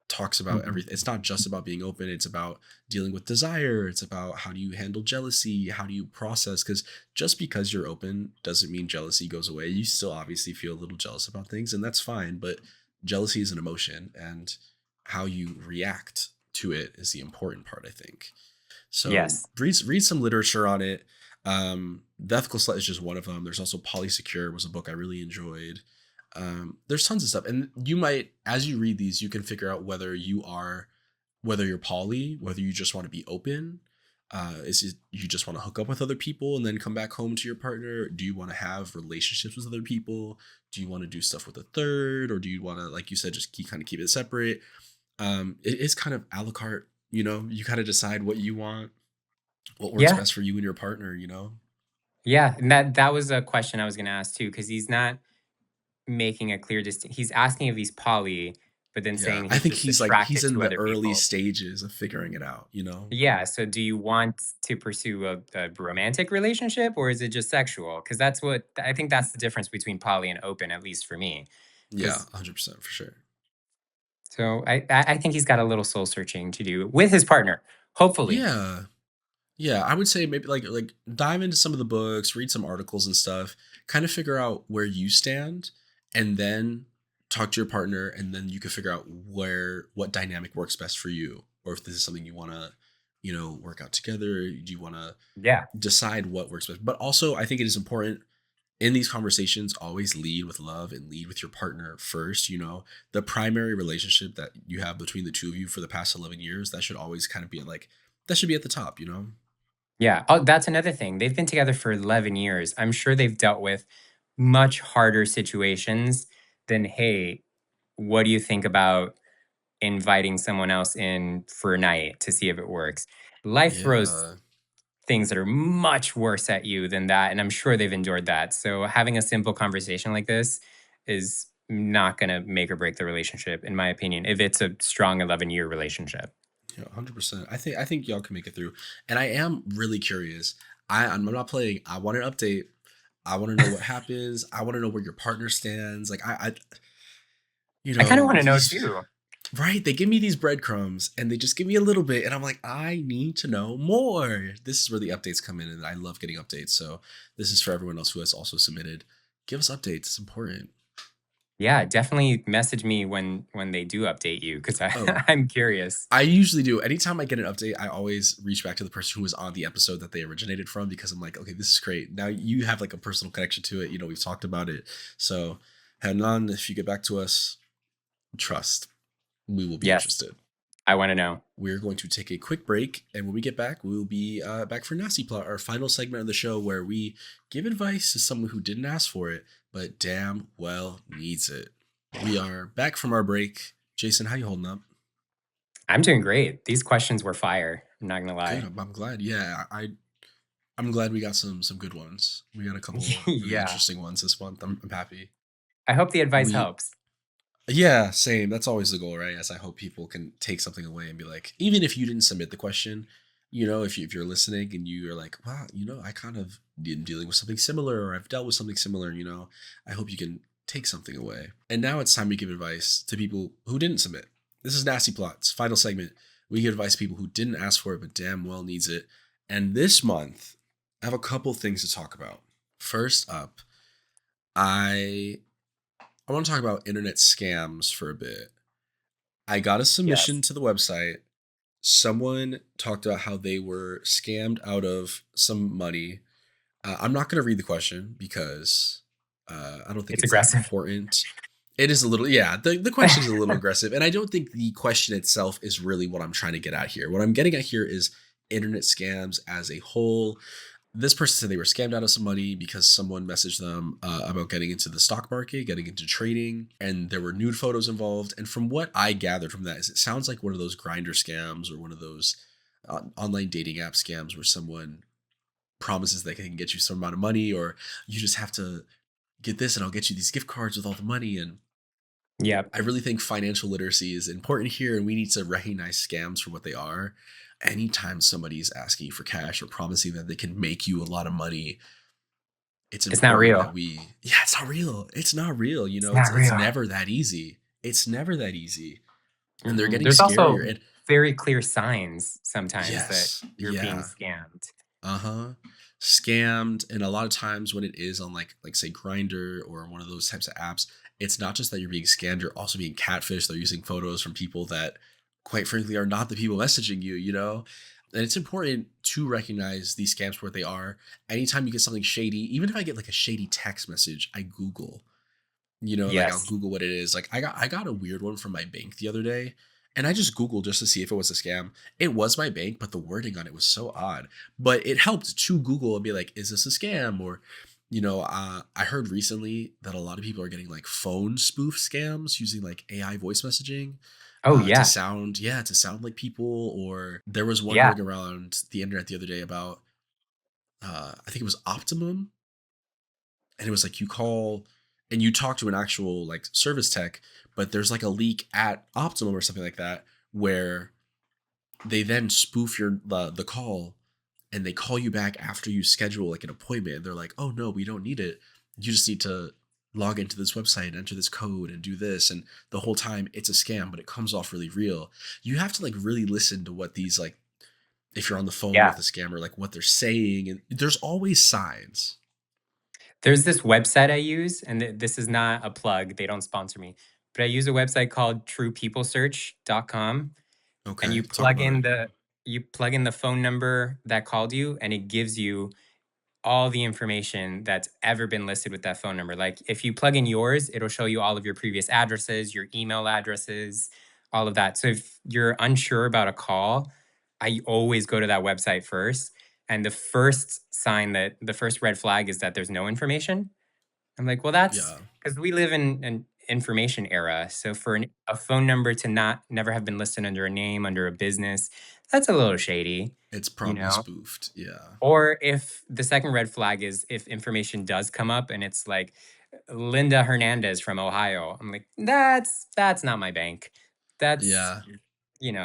Speaker 1: talks about
Speaker 2: Mhm.
Speaker 1: everything. It's not just about being open, it's about dealing with desire. It's about how do you handle jealousy? How do you process? Because just because you're open doesn't mean jealousy goes away. You still obviously feel a little jealous about things, and that's fine. But jealousy is an emotion, and how you react to it is the important part, I think. So
Speaker 2: Yes.
Speaker 1: read some literature on it. The Ethical Slut is just one of them. There's also Polysecure was a book I really enjoyed. There's tons of stuff, and you might, as you read these, you can figure out whether you're poly, whether you just want to be open. Is it you just want to hook up with other people and then come back home to your partner? Do you want to have relationships with other people? Do you want to do stuff with a third, or do you want to, like you said, just keep it separate? It is kind of a la carte. You kind of decide what you want, what works
Speaker 2: Yeah.
Speaker 1: best for you and your partner.
Speaker 2: Yeah. And that was a question I was going to ask too, because he's not making a clear distinction. He's asking if he's poly, but then
Speaker 1: Yeah,
Speaker 2: saying
Speaker 1: I
Speaker 2: he's
Speaker 1: think
Speaker 2: just
Speaker 1: he's
Speaker 2: attracted
Speaker 1: in
Speaker 2: to
Speaker 1: the
Speaker 2: other
Speaker 1: early
Speaker 2: people.
Speaker 1: stages of figuring it out.
Speaker 2: Yeah. So do you want to pursue a romantic relationship or is it just sexual? Because that's what I think that's the difference between poly and open, at least for me.
Speaker 1: Yeah,
Speaker 2: Because
Speaker 1: 100% for sure.
Speaker 2: so I think he's got a little soul searching to do with his partner, hopefully.
Speaker 1: Yeah. Yeah, I would say maybe like dive into some of the books, read some articles and stuff, kind of figure out where you stand, and then talk to your partner, and then you can figure out what dynamic works best for you, or if this is something you want to, work out together. Do you want to
Speaker 2: Yeah.
Speaker 1: decide what works best? But also, I think it is important in these conversations always lead with love and lead with your partner first. The primary relationship that you have between the two of you for the past 11 years, that should always kind of be like that should be at the top.
Speaker 2: Yeah. Oh, that's another thing. They've been together for 11 years. I'm sure they've dealt with much harder situations than, hey, what do you think about inviting someone else in for a night to see if it works? Life throws
Speaker 1: Yeah.
Speaker 2: things that are much worse at you than that. And I'm sure they've endured that. So having a simple conversation like this is not going to make or break the relationship, in my opinion, if it's a strong 11-year relationship.
Speaker 1: Yeah, 100%. I think y'all can make it through. And I am really curious. I'm not playing. I want an update. I want to know what happens. I want to know where your partner stands. Like
Speaker 2: I kind of want to know
Speaker 1: these
Speaker 2: too.
Speaker 1: right, they give me these breadcrumbs and they just give me a little bit and I'm like, I need to know more. This is where the updates come in and I love getting updates. So this is for everyone else who has also submitted. Give us updates. It's important.
Speaker 2: Yeah, definitely message me when they do update you because
Speaker 1: Oh,
Speaker 2: I'm curious.
Speaker 1: I usually do. Anytime I get an update, I always reach back to the person who was on the episode that they originated from because I'm like, okay, this is great. Now you have like a personal connection to it. We've talked about it. So, Hernan, if you get back to us, trust, we will be
Speaker 2: Yes,
Speaker 1: interested.
Speaker 2: I want to know.
Speaker 1: We're going to take a quick break. And when we get back, we will be back for Nasty Plot, our final segment of the show where we give advice to someone who didn't ask for it, but damn well needs it. We are back from our break. Jason, how you holding up?
Speaker 2: I'm doing great. These questions were fire. I'm not gonna
Speaker 1: Good.
Speaker 2: lie.
Speaker 1: I'm glad. Yeah, I'm glad we got some good ones. We got a couple really
Speaker 2: Yeah.
Speaker 1: interesting ones this month. I'm happy.
Speaker 2: I hope the advice
Speaker 1: We
Speaker 2: helps.
Speaker 1: Yeah, same. That's always the goal, right? As I hope people can take something away and be like, even if you didn't submit the question, if you're listening and you're like, wow, I kind of am dealing with something similar, or I've dealt with something similar, I hope you can take something away. And now it's time to give advice to people who didn't submit. This is Nasty Plots, final segment. We give advice to people who didn't ask for it, but damn well needs it. And this month, I have a couple things to talk about. First up, I I want to talk about internet scams for a bit. I got a submission
Speaker 2: Yes.
Speaker 1: to the website. Someone talked about how they were scammed out of some money. I'm not going to read the question because I don't think
Speaker 2: It's
Speaker 1: it's that
Speaker 2: aggressive.
Speaker 1: important. It is a little, yeah, the question is a little aggressive. And I don't think the question itself is really what I'm trying to get at here. What I'm getting at here is internet scams as a whole. This person said they were scammed out of some money because someone messaged them about getting into the stock market, getting into trading, and there were nude photos involved. And from what I gathered from that is it sounds like one of those grinder scams or one of those online dating app scams where someone promises they can get you some amount of money, or you just have to get this and I'll get you these gift cards with all the money. And
Speaker 2: Yep.
Speaker 1: I really think financial literacy is important here, and we need to recognize scams for what they are. Anytime somebody is asking you for cash or promising that they can make you a lot of money, it's
Speaker 2: It's not
Speaker 1: important
Speaker 2: real.
Speaker 1: that yeah, it's not real. It's not real.
Speaker 2: It's
Speaker 1: It's
Speaker 2: not
Speaker 1: it's
Speaker 2: real.
Speaker 1: never that easy. It's never that easy. And they're getting
Speaker 2: There's
Speaker 1: scarier.
Speaker 2: also
Speaker 1: And
Speaker 2: very clear signs sometimes that
Speaker 1: yes,
Speaker 2: you're being
Speaker 1: yeah.
Speaker 2: scammed.
Speaker 1: Uh-huh. Scammed. And a lot of times when it is on like say Grinder or one of those types of apps, it's not just that you're being scammed, you're also being catfished. They're using photos from people that quite frankly are not the people messaging you. And it's important to recognize these scams for what they are. Anytime you get something shady, even if I get like a shady text message, I Google. Like I'll
Speaker 2: Yes.
Speaker 1: Google what it is. Like I got a weird one from my bank the other day, and I just Googled just to see if it was a scam. It was my bank, but the wording on it was so odd. But it helped to Google and be like, is this a scam? Or, I heard recently that a lot of people are getting like phone spoof scams using like AI voice messaging
Speaker 2: Oh,
Speaker 1: to
Speaker 2: yeah.
Speaker 1: sound, yeah, to sound like people. Or there was one
Speaker 2: Yeah.
Speaker 1: going around the internet the other day about, I think it was Optimum, and it was like you call and you talk to an actual like service tech, but there's like a leak at Optimum or something like that where they then spoof the call, and they call you back after you schedule like an appointment. And they're like, "Oh no, we don't need it. You just need to log into this website and enter this code and do this." And the whole time it's a scam, but it comes off really real. You have to like really listen to what these like if you're on the phone
Speaker 2: Yeah.
Speaker 1: with a scammer, like what they're saying, and there's always signs.
Speaker 2: There's this website I use, and this is not a plug, they don't sponsor me, but I use a website called truepeoplesearch.com, and
Speaker 1: Okay, talk about it.
Speaker 2: you plug in the phone number that called you, and it gives you all the information that's ever been listed with that phone number. Like if you plug in yours, it'll show you all of your previous addresses, your email addresses, all of that. So if you're unsure about a call, I always go to that website first. And the first red flag is that there's no information. I'm like, well, that's
Speaker 1: Yeah,
Speaker 2: because we live in an information era. So for a phone number to not never have been listed under a name, under a business, that's a little shady,
Speaker 1: it's
Speaker 2: you
Speaker 1: probably
Speaker 2: know?
Speaker 1: spoofed. Yeah,
Speaker 2: Or if the second red flag is if information does come up and it's like Linda Hernandez from Ohio. I'm like, that's not my bank. That's
Speaker 1: yeah.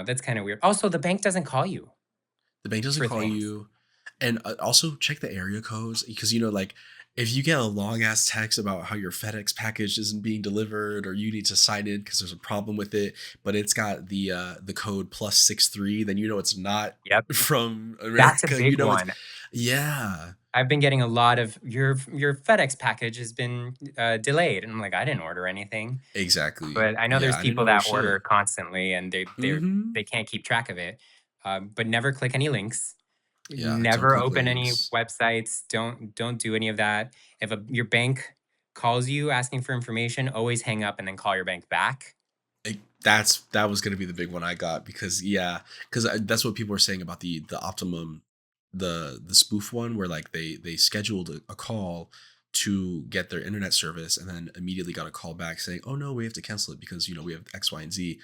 Speaker 2: that's kind of weird. Also, the bank doesn't call you
Speaker 1: The bank doesn't
Speaker 2: for
Speaker 1: call
Speaker 2: things.
Speaker 1: you, and also check the area codes because like if you get a long ass text about how your FedEx package isn't being delivered or you need to sign in because there's a problem with it, but it's got the code +63, then you know it's not
Speaker 2: Yep.
Speaker 1: from
Speaker 2: That's a
Speaker 1: America. You
Speaker 2: big
Speaker 1: know it's
Speaker 2: one.
Speaker 1: yeah,
Speaker 2: I've been getting a lot of your FedEx package has been delayed. And I'm like, I didn't order anything.
Speaker 1: exactly.
Speaker 2: But I know
Speaker 1: Yeah,
Speaker 2: there's
Speaker 1: I didn't
Speaker 2: people
Speaker 1: order
Speaker 2: that order
Speaker 1: shit.
Speaker 2: constantly and
Speaker 1: Mm-hmm.
Speaker 2: they can't keep track of it. But never click any links.
Speaker 1: Yeah, don't
Speaker 2: Never
Speaker 1: click
Speaker 2: open any
Speaker 1: links.
Speaker 2: websites. Don't do any of that. If your bank calls you asking for information, always hang up and then call your bank back.
Speaker 1: That was gonna be the big one I got because yeah, because that's what people were saying about the optimum, the spoof one where like they scheduled a call to get their internet service and then immediately got a call back saying, oh no, we have to cancel it because we have X, Y, and Z.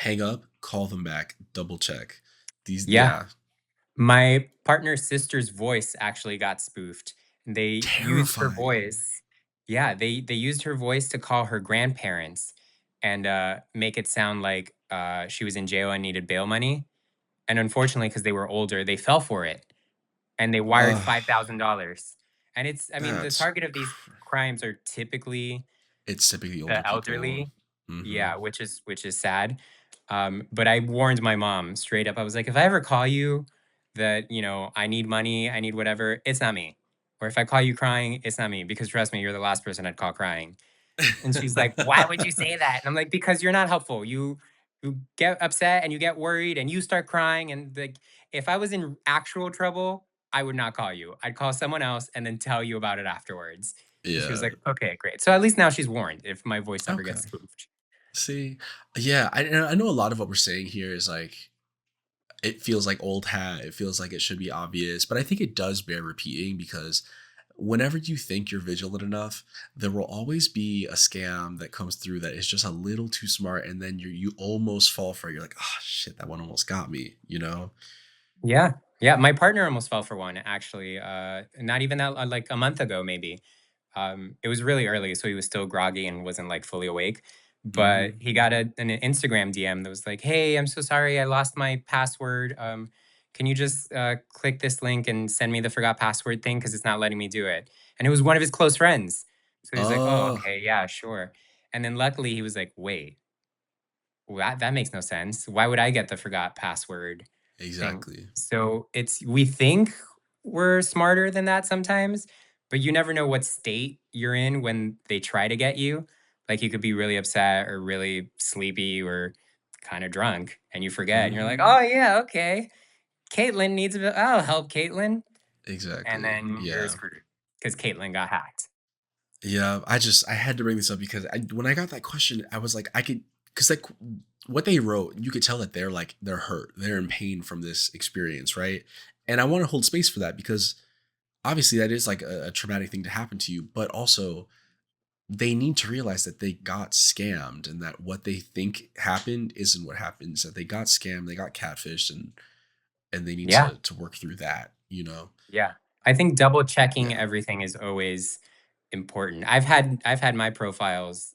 Speaker 1: Hang up, call them back, double check. These
Speaker 2: Yeah.
Speaker 1: yeah,
Speaker 2: My partner's sister's voice actually got spoofed. They used her
Speaker 1: terrifying.
Speaker 2: voice. Yeah, they used her voice to call her grandparents and make it sound like she was in jail and needed bail money. And unfortunately, because they were older, they fell for it and they wired
Speaker 1: Ugh,
Speaker 2: $5,000. And I mean, the
Speaker 1: that's
Speaker 2: target of these crimes are typically
Speaker 1: it's typically older
Speaker 2: the
Speaker 1: people.
Speaker 2: elderly.
Speaker 1: Mm-hmm.
Speaker 2: Yeah, which is sad. But I warned my mom straight up. I was like, if I ever call you that, I need money, I need whatever, it's not me. Or if I call you crying, it's not me because trust me, you're the last person I'd call crying. And she's like, "Why would you say that?" And I'm like, "Because you're not helpful. You get upset and you get worried and you start crying and like if I was in actual trouble, I would not call you. I'd call someone else and then tell you about it afterwards." And she was
Speaker 1: Yeah.
Speaker 2: like, "Okay, great." So at least now she's warned if my voice ever
Speaker 1: Okay.
Speaker 2: gets spoofed.
Speaker 1: See, yeah, I know a lot of what we're saying here is like it feels like old hat. It feels like it should be obvious, but I think it does bear repeating because whenever you think you're vigilant enough, there will always be a scam that comes through that is just a little too smart, and then you almost fall for it. You're like, oh shit, that one almost got me. You know?
Speaker 2: Yeah. Yeah, my partner almost fell for one actually. Not even that like a month ago maybe. It was really early, so he was still groggy and wasn't like fully awake. But
Speaker 1: Hmm.
Speaker 2: he got an Instagram DM that was like, "Hey, I'm so sorry, I lost my password. Can you just click this link and send me the forgot password thing because it's not letting me do it?" And it was one of his close friends. So he's like, "Oh,
Speaker 1: Oh,
Speaker 2: okay, yeah, sure." And then luckily he was like, "Wait, well, that makes no sense. Why would I get the forgot password thing?"
Speaker 1: exactly.
Speaker 2: So we think we're smarter than that sometimes, but you never know what state you're in when they try to get you. Like you could be really upset or really sleepy or kind of drunk and you forget and you're like,
Speaker 1: Hmm.
Speaker 2: "Oh yeah, okay. Caitlin needs a bit. I'll help Caitlin." And
Speaker 1: Exactly.
Speaker 2: then you're
Speaker 1: Yeah.
Speaker 2: screwed because Caitlin got hacked.
Speaker 1: Yeah, I had to bring this up because when I got that question, I was like, I could, because like what they wrote, you could tell that they're like they're hurt, they're in pain from this experience, right? And I want to hold space for that because obviously that is like a traumatic thing to happen to you, but also they need to realize that they got scammed and that what they think happened isn't what happens. That they got scammed, they got catfished, and they need
Speaker 2: Yeah.
Speaker 1: to work through that. You know?
Speaker 2: Yeah. I think double checking
Speaker 1: Yeah.
Speaker 2: everything is always important. I've had my profiles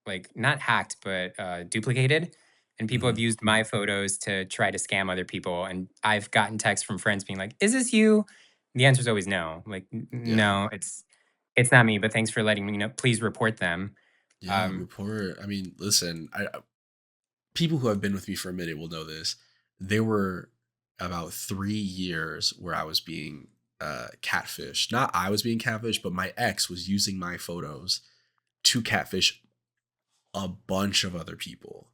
Speaker 2: like not hacked but duplicated and people have
Speaker 1: Hmm.
Speaker 2: used my photos to try to scam other people and I've gotten texts from friends being like, "Is this you?" The answer is always no. Like,
Speaker 1: Yeah.
Speaker 2: No, it's not me, but thanks for letting me know. Please report them."
Speaker 1: Yeah.
Speaker 2: Um,
Speaker 1: Report. I mean, listen, people who have been with me for a minute will know this. There were about 3 years where I was being catfished. Not I was being catfished, but my ex was using my photos to catfish a bunch of other people.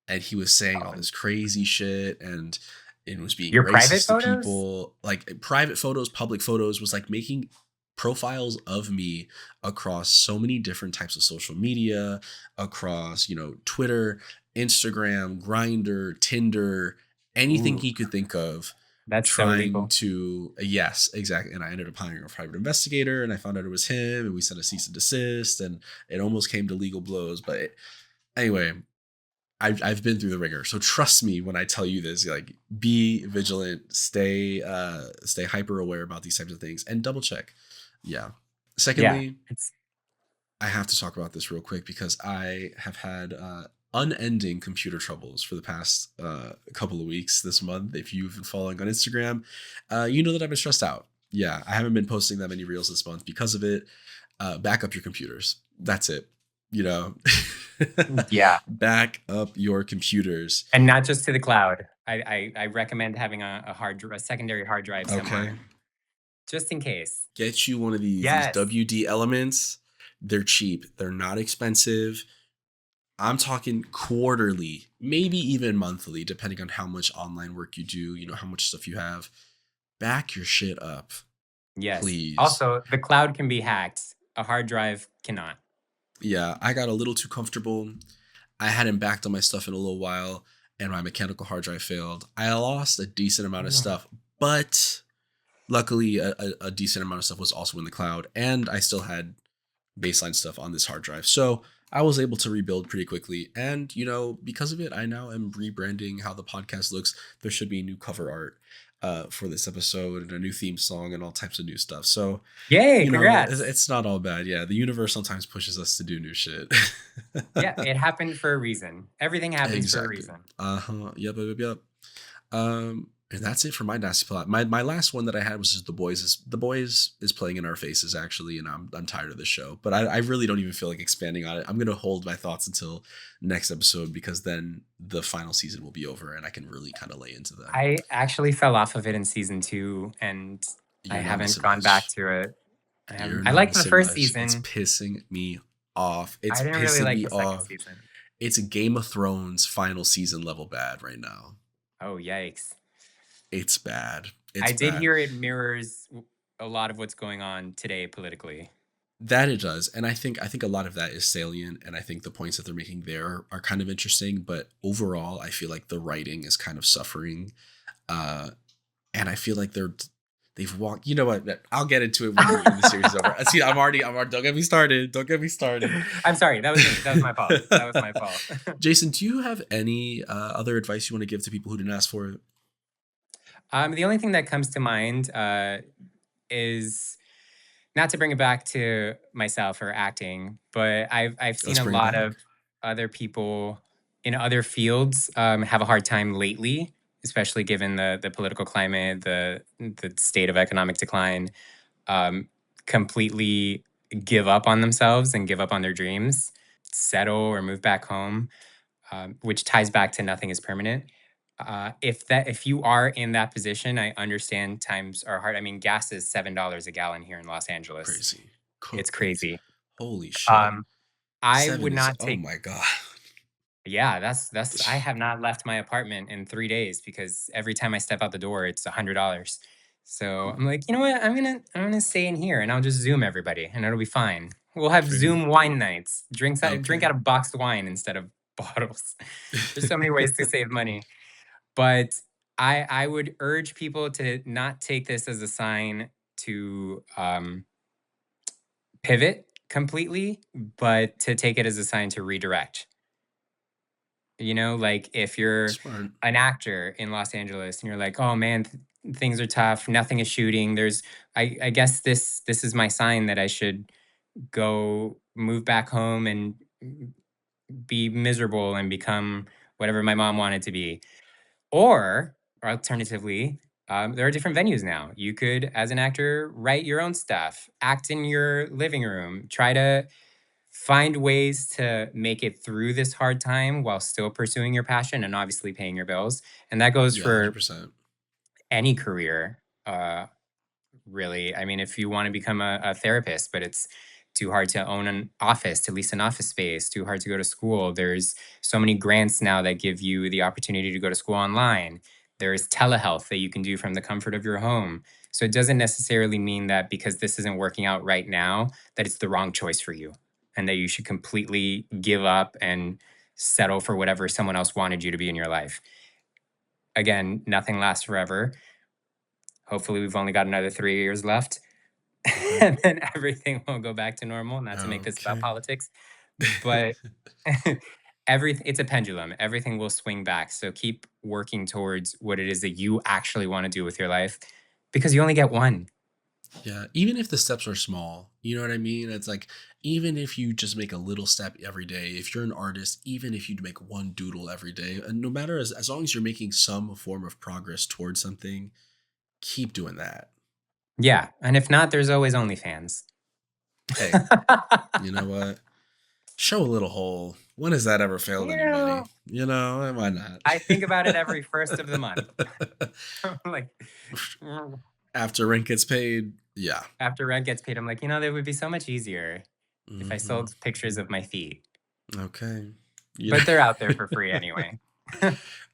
Speaker 1: And he was saying all
Speaker 2: Oh,
Speaker 1: this crazy shit and it was being
Speaker 2: your private
Speaker 1: racist to
Speaker 2: photos?
Speaker 1: people. Like private photos, public photos, was like making profiles of me across so many different types of social media, across, Twitter, Instagram, Grinder, Tinder, anything
Speaker 2: Ooh,
Speaker 1: he could think of,
Speaker 2: that's so
Speaker 1: trying
Speaker 2: legal.
Speaker 1: to, yes, exactly. And I ended up hiring a private investigator and I found out it was him and we sent a cease and desist and it almost came to legal blows. But anyway, I've been through the ringer, so trust me when I tell you this. Like, be vigilant, stay hyper aware about these types of things, and double check. Yeah.
Speaker 2: Yeah,
Speaker 1: Secondly,
Speaker 2: it's
Speaker 1: I have to talk about this real quick because I have had unending computer troubles for the past couple of weeks this month. If you've been following on Instagram, you know that I've been stressed out. Yeah, I haven't been posting that many reels this month because of it. Back up your computers. That's it. You know,
Speaker 2: yeah,
Speaker 1: back up your computers.
Speaker 2: and not just to the cloud. I recommend having a secondary hard drive
Speaker 1: Okay.
Speaker 2: somewhere, just in case.
Speaker 1: Get you one of these
Speaker 2: Yes.
Speaker 1: WD elements. They're cheap. They're not expensive. I'm talking quarterly, maybe even monthly, depending on how much online work you do, how much stuff you have. Back your shit up,
Speaker 2: Yes.
Speaker 1: please.
Speaker 2: Also, the cloud can be hacked. A hard drive cannot.
Speaker 1: Yeah, I got a little too comfortable. I hadn't backed on my stuff in a little while, and my mechanical hard drive failed. I lost a decent amount of
Speaker 2: Mm.
Speaker 1: stuff, but luckily, a decent amount of stuff was also in the cloud, and I still had baseline stuff on this hard drive. So I was able to rebuild pretty quickly. And, because of it, I now am rebranding how the podcast looks. There should be new cover art for this episode and a new theme song and all types of new stuff. So,
Speaker 2: Yay, congrats.
Speaker 1: it's not all bad. Yeah, the universe sometimes pushes us to do new shit.
Speaker 2: Yeah, it happened for a reason. Everything happens for a
Speaker 1: Exactly.
Speaker 2: reason.
Speaker 1: Uh-huh. Yep. And that's it for my nasty plot. My last one that I had was just the boys is playing in our faces actually, and I'm tired of this show. But I really don't even feel like expanding on it. I'm gonna hold my thoughts until next episode because then the final season will be over and I can really kind of lay into that.
Speaker 2: I actually fell off of it in season 2, and I
Speaker 1: You're not
Speaker 2: haven't
Speaker 1: missing
Speaker 2: gone back
Speaker 1: much.
Speaker 2: to it.
Speaker 1: You're
Speaker 2: I
Speaker 1: not
Speaker 2: liked the
Speaker 1: missing
Speaker 2: first
Speaker 1: much. It's
Speaker 2: season.
Speaker 1: pissing me off. It's
Speaker 2: I didn't really
Speaker 1: pissing
Speaker 2: like
Speaker 1: me
Speaker 2: the second
Speaker 1: off.
Speaker 2: season.
Speaker 1: It's a Game of Thrones final season level bad right now.
Speaker 2: Oh, yikes.
Speaker 1: It's bad. It's
Speaker 2: I did
Speaker 1: bad.
Speaker 2: hear it mirrors a lot of what's going on today politically.
Speaker 1: That it does, and I think a lot of that is salient, and I think the points that they're making there are kind of interesting. But overall, I feel like the writing is kind of suffering, uh, and I feel like they've walked. You know what? I'll get into it when the series is over. See, I'm already. Don't get me started. Don't get me started.
Speaker 2: I'm sorry, that was me. That was my fault. That was my fault.
Speaker 1: Jason, do you have any other advice you want to give to people who didn't ask for it?
Speaker 2: The only thing that comes to mind is not to bring it back to myself or acting, but I've seen
Speaker 1: Let's
Speaker 2: a
Speaker 1: bring it
Speaker 2: lot
Speaker 1: back.
Speaker 2: of other people in other fields have a hard time lately, especially given the political climate, the state of economic decline. Um, Completely give up on themselves and give up on their dreams, settle or move back home, which ties back to nothing is permanent. If you are in that position, I understand times are hard. I mean, gas is $7 a gallon here in Los Angeles.
Speaker 1: Crazy,
Speaker 2: It's
Speaker 1: it's
Speaker 2: crazy.
Speaker 1: holy shit.
Speaker 2: Um, I would
Speaker 1: 7 is,
Speaker 2: not
Speaker 1: oh
Speaker 2: take.
Speaker 1: my god.
Speaker 2: Yeah, that's. I have not left my apartment in 3 days because every time I step out the door, it's $100. So I'm like, you know what? I'm gonna stay in here and I'll just Zoom everybody and it'll be fine. We'll have
Speaker 1: Fair.
Speaker 2: Zoom wine nights. Drink
Speaker 1: Okay.
Speaker 2: out of boxed wine instead of bottles. There's so many ways to save money. But I would urge people to not take this as a sign to pivot completely, but to take it as a sign to redirect. Like if you're
Speaker 1: Smart.
Speaker 2: an actor in Los Angeles and you're like, oh man, things are tough, nothing is shooting. I guess this is my sign that I should go move back home and be miserable and become whatever my mom wanted to be. Or alternatively, there are different venues now. You could, as an actor, write your own stuff, act in your living room, try to find ways to make it through this hard time while still pursuing your passion and obviously paying your bills. And that goes
Speaker 1: Yeah,
Speaker 2: for
Speaker 1: 100%.
Speaker 2: any career, really. I mean, if you want to become a therapist, but it's too hard to own an office, to lease an office space, too hard to go to school. There's so many grants now that give you the opportunity to go to school online. There's telehealth that you can do from the comfort of your home. So it doesn't necessarily mean that because this isn't working out right now, that it's the wrong choice for you and that you should completely give up and settle for whatever someone else wanted you to be in your life. Again, nothing lasts forever. Hopefully, we've only got another 3 years left.
Speaker 1: Okay.
Speaker 2: And then everything will go back to normal. Not to make this about
Speaker 1: Okay.
Speaker 2: politics, but everything it's a pendulum. Everything will swing back. So keep working towards what it is that you actually want to do with your life because you only get one.
Speaker 1: Yeah, even if the steps are small, you know what I mean? It's like, even if you just make a little step every day, if you're an artist, even if you make one doodle every day, and no matter as long as you're making some form of progress towards something, keep doing that.
Speaker 2: Yeah. And if not, there's always OnlyFans.
Speaker 1: Hey, you know what? Show a little hole. When has that ever failed
Speaker 2: You
Speaker 1: anybody?
Speaker 2: know,
Speaker 1: You know, why not?
Speaker 2: I think about it every first of the month. I'm like,
Speaker 1: After rent gets paid, yeah.
Speaker 2: after rent gets paid, I'm like, that would be so much easier if I
Speaker 1: Hmm.
Speaker 2: sold pictures of my feet.
Speaker 1: Okay. Yeah.
Speaker 2: But they're out there for free anyway.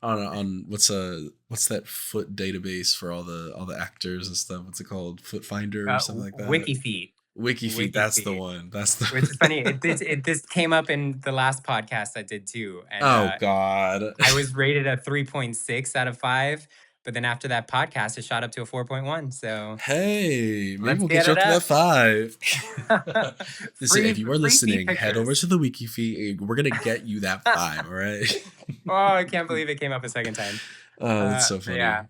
Speaker 1: On what's that foot database for all the actors and stuff? What's it called? Foot Finder or something like that?
Speaker 2: Wiki feet.
Speaker 1: WikiFeet.
Speaker 2: Wiki
Speaker 1: That's the
Speaker 2: feet.
Speaker 1: one. That's the.
Speaker 2: Which is funny. This came up in the last podcast I did too, and
Speaker 1: Oh God.
Speaker 2: I was rated a 3.6 out of 5, but then after that podcast, it shot up to a 4.1. So
Speaker 1: Hey, maybe
Speaker 2: let's
Speaker 1: we'll get
Speaker 2: get
Speaker 1: you
Speaker 2: it
Speaker 1: up to that
Speaker 2: up.
Speaker 1: 5. Listen, if you are
Speaker 2: Free feet
Speaker 1: listening, head over
Speaker 2: pictures.
Speaker 1: to the WikiFeet. We're gonna get you that 5. All right.
Speaker 2: Oh, I can't believe it came up a second time.
Speaker 1: Oh, that's so
Speaker 2: But
Speaker 1: funny.
Speaker 2: yeah,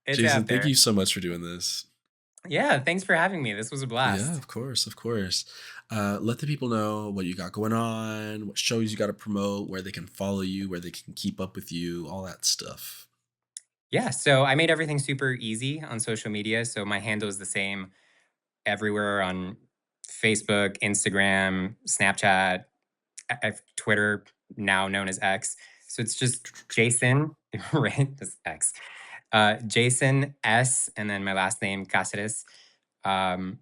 Speaker 2: it's
Speaker 1: Jason,
Speaker 2: out
Speaker 1: thank
Speaker 2: there.
Speaker 1: you so much for doing this.
Speaker 2: Yeah, thanks for having me. This was a
Speaker 1: Yeah,
Speaker 2: blast.
Speaker 1: of course, of course. Let the people know what you got going on, what shows you got to promote, where they can follow you, where they can keep up with you, all that stuff.
Speaker 2: Yeah, so I made everything super easy on social media. So my handle is the same everywhere on Facebook, Instagram, Snapchat, Twitter, now known as X. So it's just Jason, right? Just X. Jason S, and then my last name, Caceres. Um,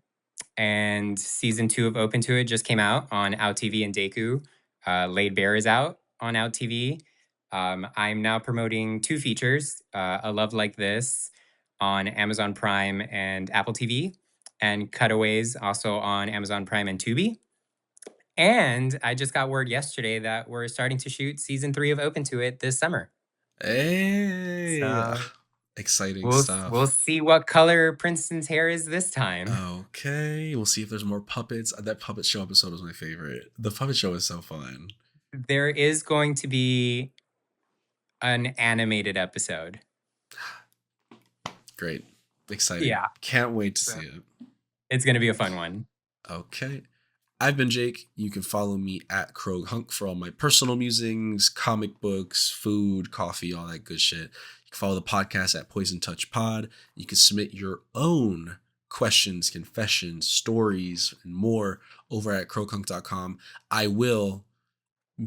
Speaker 2: and season 2 of Open to It just came out on OutTv and Deku. Laid Bear is out on OutTV. I'm now promoting 2 features, A Love Like This on Amazon Prime and Apple TV, and Cutaways also on Amazon Prime and Tubi. And I just got word yesterday that we're starting to shoot season 3 of Open to It this summer.
Speaker 1: Hey,
Speaker 2: So
Speaker 1: exciting
Speaker 2: we'll
Speaker 1: stuff.
Speaker 2: see what color Princeton's hair is this time.
Speaker 1: Okay, we'll see if there's more puppets. That puppet show episode was my favorite. The puppet show is so fun.
Speaker 2: There is going to be an animated episode.
Speaker 1: Great, exciting.
Speaker 2: Yeah.
Speaker 1: Can't wait to
Speaker 2: So
Speaker 1: see it.
Speaker 2: it's going to be a fun one.
Speaker 1: Okay. I've been Jake. You can follow me at Krog Hunk for all my personal musings, comic books, food, coffee, all that good shit. You can follow the podcast at Poison Touch Pod. You can submit your own questions, confessions, stories, and more over at kroghunk.com. I will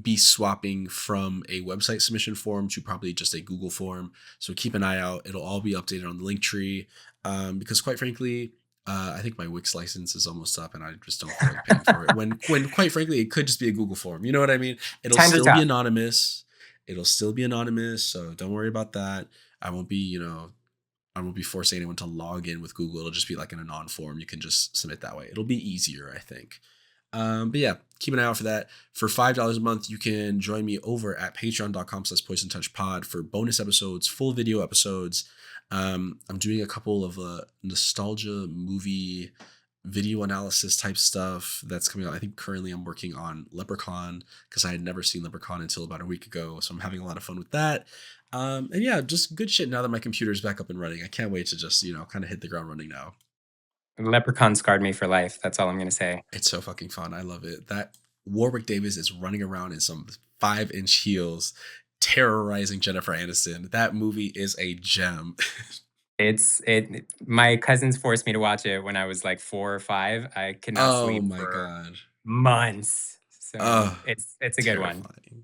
Speaker 1: be swapping from a website submission form to probably just a Google form. So keep an eye out. It'll all be updated on the link tree. Because quite frankly, I think my Wix license is almost up and I just don't feel like paying for it. When quite frankly, it could just be a Google form. You know what I mean? It'll
Speaker 2: Times are
Speaker 1: still be
Speaker 2: tough.
Speaker 1: anonymous. It'll still be anonymous. So don't worry about that. I won't be, I won't be forcing anyone to log in with Google. It'll just be like in a non form. You can just submit that way. It'll be easier, I think. But yeah, keep an eye out for that. For $5 a month, you can join me over at patreon.com/poison touch pod for bonus episodes, full video episodes. I'm doing a couple of nostalgia movie video analysis type stuff that's coming out. I think currently I'm working on Leprechaun because I had never seen Leprechaun until about a week ago. So I'm having a lot of fun with that. And yeah, just good shit now that my computer's back up and running. I can't wait to just, kind of hit the ground running now.
Speaker 2: Leprechaun scarred me for life. That's all I'm going to say.
Speaker 1: It's so fucking fun. I love it. That Warwick Davis is running around in some 5-inch heels, terrorizing Jennifer Aniston. That movie is a gem.
Speaker 2: My cousins forced me to watch it when I was like 4 or 5. I could not
Speaker 1: Oh
Speaker 2: sleep
Speaker 1: my
Speaker 2: for
Speaker 1: god.
Speaker 2: months. So
Speaker 1: Oh,
Speaker 2: it's a good one.
Speaker 1: terrifying.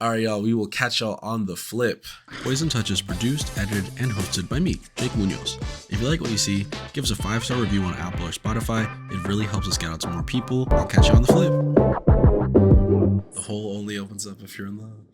Speaker 1: All right, y'all, we will catch y'all on the flip. Poison Touch is produced, edited, and hosted by me, Jake Munoz. If you like what you see, give us a 5-star review on Apple or Spotify. It really helps us get out to more people. I'll catch you on the flip. The hole only opens up if you're in love.